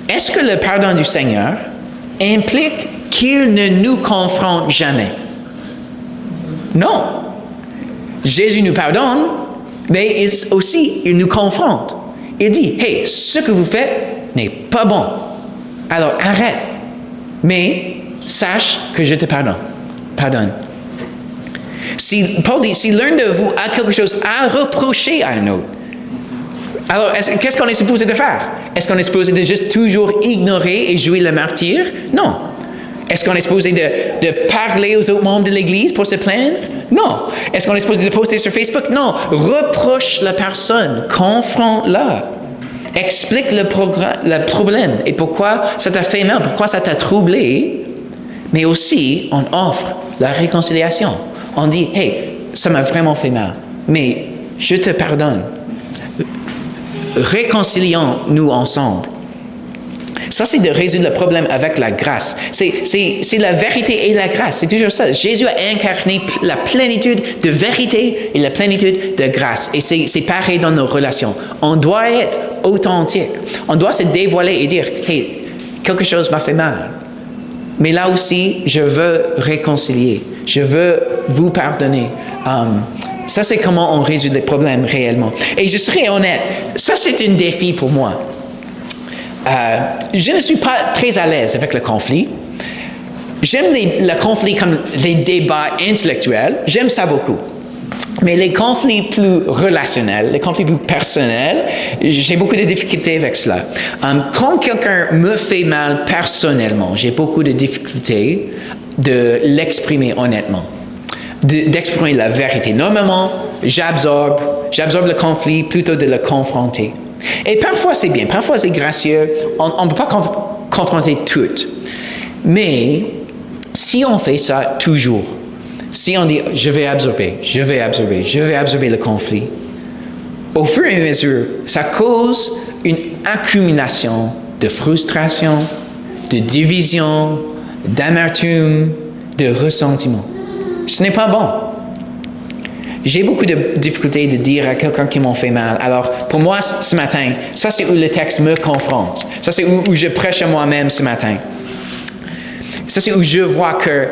Speaker 5: est-ce que le pardon du Seigneur implique qu'il ne nous confronte jamais? Non. Jésus nous pardonne, mais il nous confronte. Il dit, hey, ce que vous faites n'est pas bon. Alors arrête. Mais sache que je te pardonne. Paul dit, si l'un de vous a quelque chose à reprocher à un autre, alors qu'est-ce qu'on est supposé de faire? Est-ce qu'on est supposé de juste toujours ignorer et jouer le martyr? Non. Est-ce qu'on est supposé de parler aux autres membres de l'Église pour se plaindre? Non. Est-ce qu'on est supposé de poster sur Facebook? Non. Reproche la personne, confronte-la. Explique le problème et pourquoi ça t'a fait mal, pourquoi ça t'a troublé. Mais aussi, on offre la réconciliation. On dit, hey, ça m'a vraiment fait mal, mais je te pardonne. Réconcilions-nous ensemble. Ça, c'est de résoudre le problème avec la grâce. C'est la vérité et la grâce. C'est toujours ça. Jésus a incarné la plénitude de vérité et la plénitude de grâce. Et c'est pareil dans nos relations. On doit être authentique. On doit se dévoiler et dire, hey, quelque chose m'a fait mal. Mais là aussi, je veux réconcilier. Je veux vous pardonner. Ça, c'est comment on résout les problèmes réellement. Et je serai honnête, ça, c'est un défi pour moi. Je ne suis pas très à l'aise avec le conflit. J'aime le conflit comme les débats intellectuels. J'aime ça beaucoup. Mais les conflits plus relationnels, les conflits plus personnels, j'ai beaucoup de difficultés avec cela. Quand quelqu'un me fait mal personnellement, j'ai beaucoup de difficultés de l'exprimer honnêtement, d'exprimer la vérité. Normalement, j'absorbe le conflit plutôt de le confronter. Et parfois c'est bien, parfois c'est gracieux, on ne peut pas confronter tout. Mais si on fait ça toujours, si on dit je vais absorber le conflit, au fur et à mesure, ça cause une accumulation de frustration, de division, d'amertume, de ressentiment. Ce n'est pas bon. J'ai beaucoup de difficultés de dire à quelqu'un qui m'a fait mal. Alors, pour moi, ce matin, ça c'est où le texte me confronte. Ça c'est où je prêche à moi-même ce matin. Ça c'est où je vois que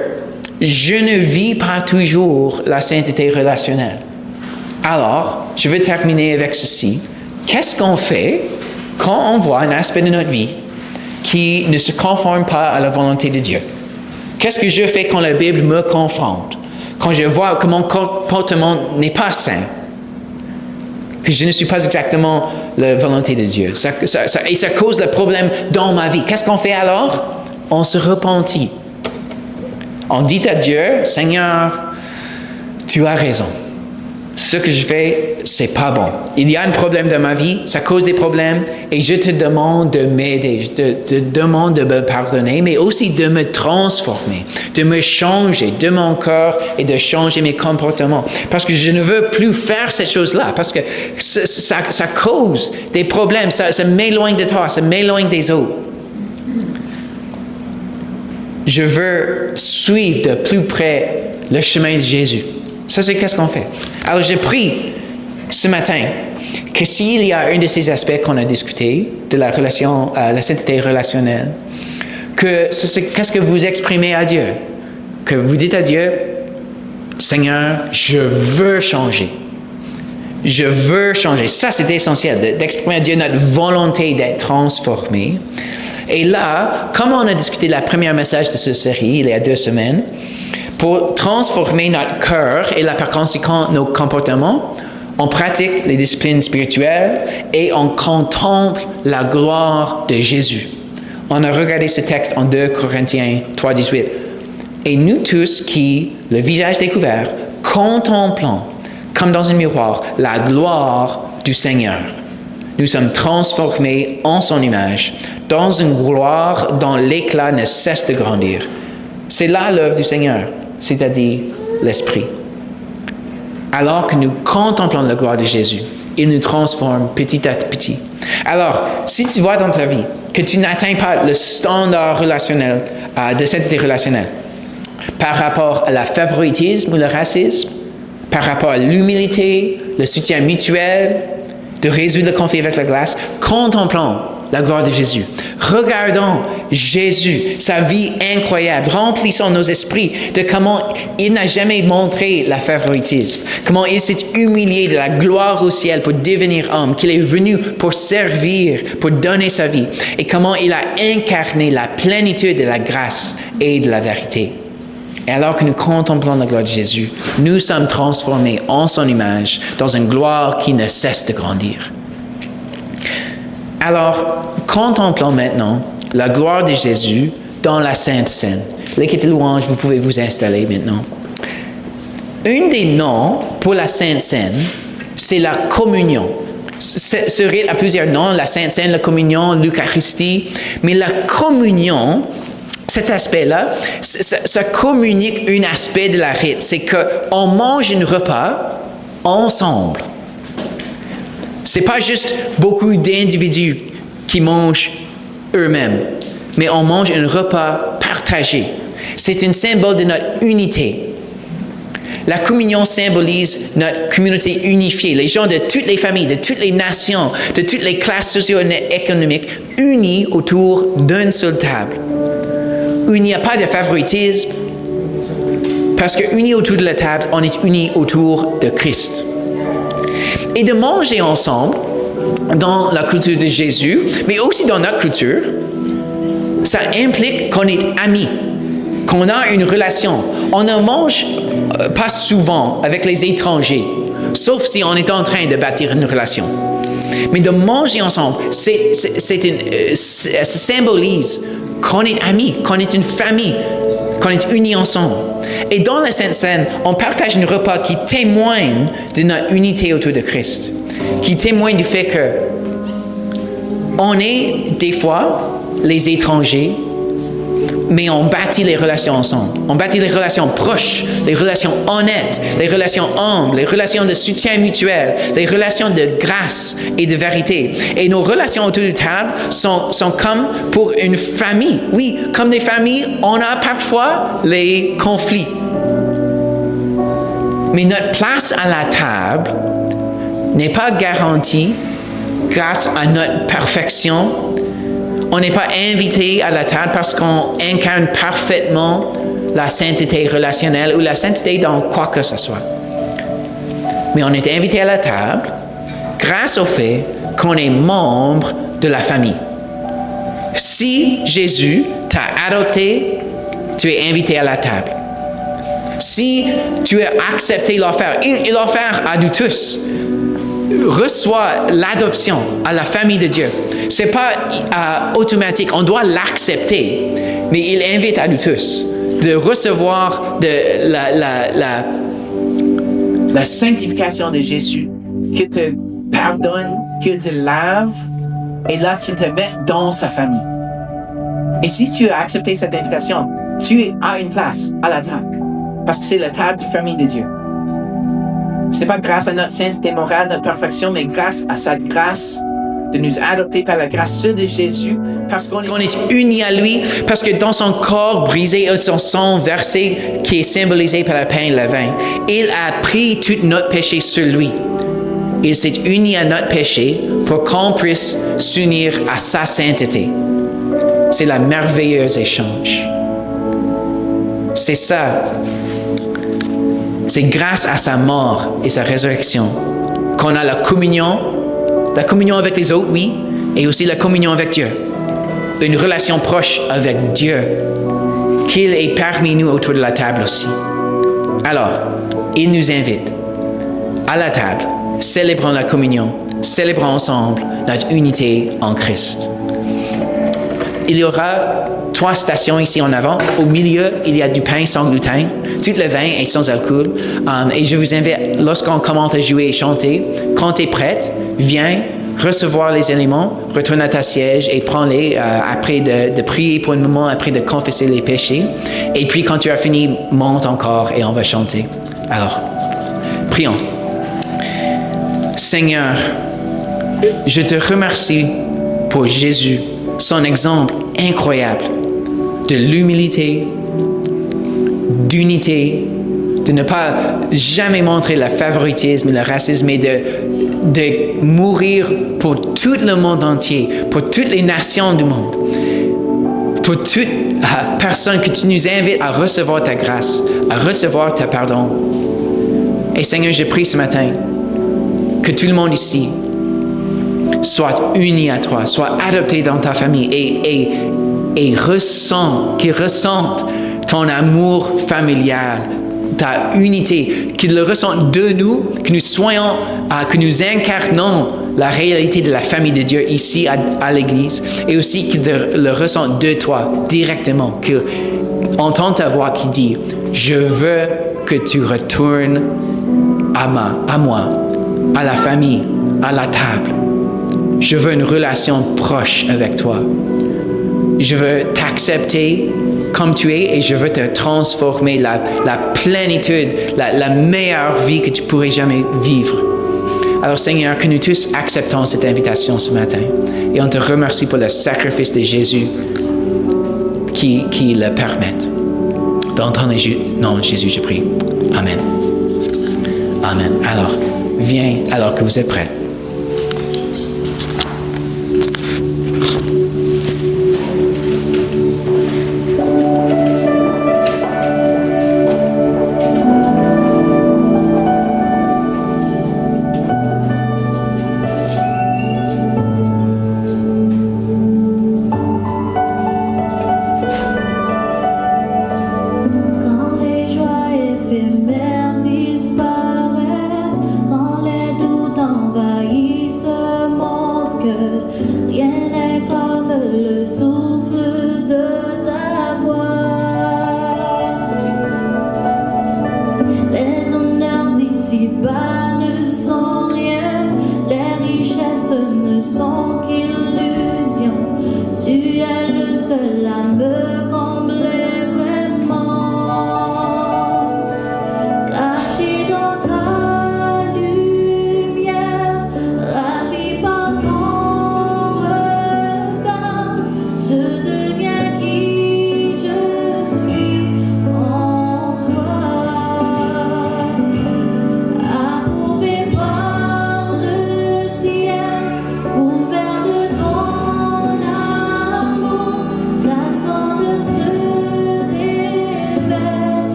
Speaker 5: je ne vis pas toujours la sainteté relationnelle. Alors, je vais terminer avec ceci. Qu'est-ce qu'on fait quand on voit un aspect de notre vie qui ne se conforme pas à la volonté de Dieu? Qu'est-ce que je fais quand la Bible me confronte? Quand je vois que mon comportement n'est pas sain, que je ne suis pas exactement la volonté de Dieu, et ça cause le problème dans ma vie. Qu'est-ce qu'on fait alors? On se repentit. On dit à Dieu, Seigneur, tu as raison. Ce que je fais, c'est pas bon. Il y a un problème dans ma vie, ça cause des problèmes, et je te demande de m'aider, je te demande de me pardonner, mais aussi de me transformer, de me changer de mon cœur et de changer mes comportements. Parce que je ne veux plus faire cette chose-là, parce que ça cause des problèmes, ça m'éloigne de toi, ça m'éloigne des autres. Je veux suivre de plus près le chemin de Jésus. Ça, c'est qu'est-ce qu'on fait. Alors, je prie ce matin que s'il y a un de ces aspects qu'on a discuté, de la relation, la sainteté relationnelle, que qu'est-ce que vous exprimez à Dieu? Que vous dites à Dieu, Seigneur, je veux changer. Je veux changer. Ça, c'est essentiel, d'exprimer à Dieu notre volonté d'être transformé. Et là, comme on a discuté la première message de cette série, il y a 2 semaines, pour transformer notre cœur et là, par conséquent nos comportements, on pratique les disciplines spirituelles et on contemple la gloire de Jésus. On a regardé ce texte en 2 Corinthiens 3:18. Et nous tous qui, le visage découvert, contemplons comme dans un miroir la gloire du Seigneur. Nous sommes transformés en son image, dans une gloire dont l'éclat ne cesse de grandir. C'est là l'œuvre du Seigneur, c'est-à-dire l'Esprit. Alors que nous contemplons la gloire de Jésus, il nous transforme petit à petit. Alors, si tu vois dans ta vie que tu n'atteins pas le standard relationnel, de sainteté relationnelle, par rapport à la favoritisme ou le racisme, par rapport à l'humilité, le soutien mutuel, de résoudre le conflit avec la glace, contemplons la gloire de Jésus. Regardons Jésus, sa vie incroyable, remplissons nos esprits de comment il n'a jamais montré le favoritisme, comment il s'est humilié de la gloire au ciel pour devenir homme, qu'il est venu pour servir, pour donner sa vie, et comment il a incarné la plénitude de la grâce et de la vérité. Et alors que nous contemplons la gloire de Jésus, nous sommes transformés en son image dans une gloire qui ne cesse de grandir. Alors, contemplons maintenant la gloire de Jésus dans la Sainte Seine. L'équipe de louange, vous pouvez vous installer maintenant. Un des noms pour la Sainte Seine, c'est la communion. Ce rite a plusieurs noms, la Sainte Seine, la communion, l'Eucharistie, mais la communion, cet aspect-là, ça communique un aspect de la rite, c'est qu'on mange un repas ensemble. C'est pas juste beaucoup d'individus qui mangent eux-mêmes, mais on mange un repas partagé. C'est un symbole de notre unité. La communion symbolise notre communauté unifiée, les gens de toutes les familles, de toutes les nations, de toutes les classes socio-économiques, unis autour d'une seule table. Où il n'y a pas de favoritisme, parce que unis autour de la table, on est unis autour de Christ. Et de manger ensemble, dans la culture de Jésus, mais aussi dans notre culture, ça implique qu'on est amis, qu'on a une relation. On ne mange pas souvent avec les étrangers, sauf si on est en train de bâtir une relation. Mais de manger ensemble, ça symbolise qu'on est amis, qu'on est une famille, qu'on est unis ensemble. Et dans la Sainte Seine, on partage un repas qui témoigne de notre unité autour de Christ, qui témoigne du fait que on est des fois les étrangers, mais on bâtit les relations ensemble. On bâtit les relations proches, les relations honnêtes, les relations humbles, les relations de soutien mutuel, les relations de grâce et de vérité. Et nos relations autour de table sont comme pour une famille. Oui, comme des familles, on a parfois les conflits. Mais notre place à la table n'est pas garantie grâce à notre perfection. On n'est pas invité à la table parce qu'on incarne parfaitement la sainteté relationnelle ou la sainteté dans quoi que ce soit. Mais on est invité à la table grâce au fait qu'on est membre de la famille. Si Jésus t'a adopté, tu es invité à la table. Si tu as accepté l'offre, il offre à nous tous. Reçoit l'adoption à la famille de Dieu. C'est pas automatique, on doit l'accepter, mais il invite à nous tous de recevoir de
Speaker 1: La sanctification de Jésus, qui te pardonne, qui te lave, et là, qui te met dans sa famille. Et si tu as accepté cette invitation, tu as une place à la table. Parce que c'est la table de famille de Dieu. Ce n'est pas grâce à notre sainteté morale, notre perfection, mais grâce à sa grâce de nous adopter par la grâce seule de Jésus, parce qu'on
Speaker 5: est unis à lui, parce que dans son corps brisé et son sang versé, qui est symbolisé par la pain et le vin, il a pris tout notre péché sur lui. Il s'est uni à notre péché pour qu'on puisse s'unir à sa sainteté. C'est la merveilleuse échange. C'est ça. C'est grâce à sa mort et sa résurrection qu'on a la communion avec les autres, oui, et aussi la communion avec Dieu. Une relation proche avec Dieu, qu'il est parmi nous autour de la table aussi. Alors, il nous invite à la table, célébrons la communion, célébrons ensemble notre unité en Christ. Il y aura 3 stations ici en avant. Au milieu, il y a du pain sans gluten. Tout le vin est sans alcool. Et je vous invite, lorsqu'on commence à jouer et chanter, quand tu es prête, viens recevoir les éléments, retourne à ta siège et prends-les après de prier pour un moment, après de confesser les péchés. Et puis quand tu as fini, monte encore et on va chanter. Alors, prions. Seigneur, je te remercie pour Jésus, son exemple incroyable de l'humilité, d'unité, de ne pas jamais montrer le favoritisme et le racisme, mais de mourir pour tout le monde entier, pour toutes les nations du monde, pour toute personne que tu nous invites à recevoir ta grâce, à recevoir ta pardon. Et Seigneur, je prie ce matin que tout le monde ici soit uni à toi, soit adopté dans ta famille et qu'ils ressentent ton amour familial, ta unité, qu'ils le ressentent de nous, que nous soyons, que nous incarnons la réalité de la famille de Dieu ici à l'Église, et aussi qu'ils le ressentent de toi directement, qu'ils entendent ta voix qui dit « Je veux que tu retournes à moi, à la famille, à la table. Je veux une relation proche avec toi. Je veux t'accepter comme tu es et je veux te transformer la plénitude, la meilleure vie que tu pourrais jamais vivre. » Alors Seigneur, que nous tous acceptons cette invitation ce matin et on te remercie pour le sacrifice de Jésus qui le permette. Dans ton nom, Jésus, je prie. Amen. Amen. Alors, viens alors que vous êtes prêts.
Speaker 6: Quand les joies éphémères disparaissent, quand les doutes envahissent.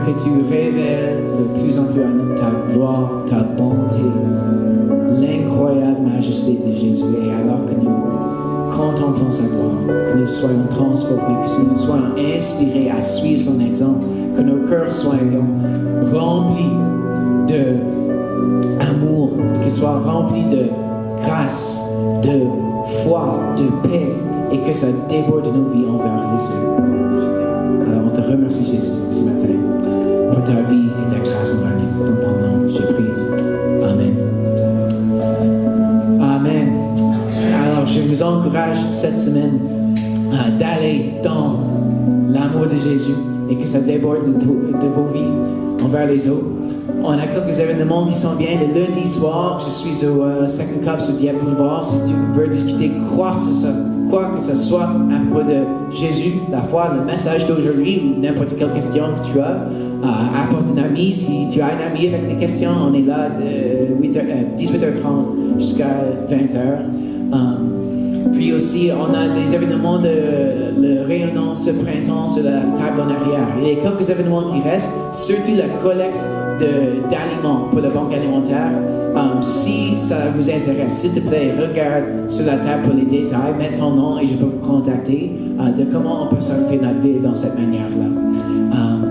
Speaker 1: que tu révèles de plus en plus à nous ta gloire, ta bonté, l'incroyable majesté de Jésus. Et alors que nous contemplons sa gloire, que nous soyons transformés, que nous soyons inspirés à suivre son exemple, que nos cœurs soient remplis d'amour, qu'ils soient remplis de grâce, de foi, de paix, et que ça déborde de nos vies envers les autres. Alors on te remercie Jésus ce matin pour ta vie et ta grâce envers nous. Dans ton nom, j'ai prié. Amen. Amen. Alors je vous encourage cette semaine d'aller dans l'amour de Jésus et que ça déborde de vos vies envers les autres. On a quelques événements qui sont bien. Le lundi soir, je suis au Second Cup sur Dieppe Boulevard. Si tu veux discuter quoi que ce soit à propos de Jésus, la foi, le message d'aujourd'hui ou n'importe quelle question que tu as, apporte un ami. Si tu as un ami avec des questions, on est là de 18h30 jusqu'à 20h. Puis aussi, on a des événements le rayonnant ce printemps sur la table en arrière. Il y a quelques événements qui restent, surtout la collecte d'aliments pour la banque alimentaire. Si ça vous intéresse, s'il te plaît, regarde sur la table pour les détails, mets ton nom et je peux vous contacter de comment on peut s'occuper de notre vie dans cette manière-là.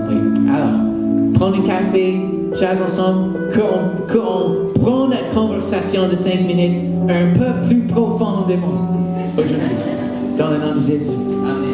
Speaker 1: Oui. Alors, prendre un café, jazz ensemble, qu'on prenne la conversation de 5 minutes un peu plus profondément aujourd'hui. Dans le nom de Jésus. Amen.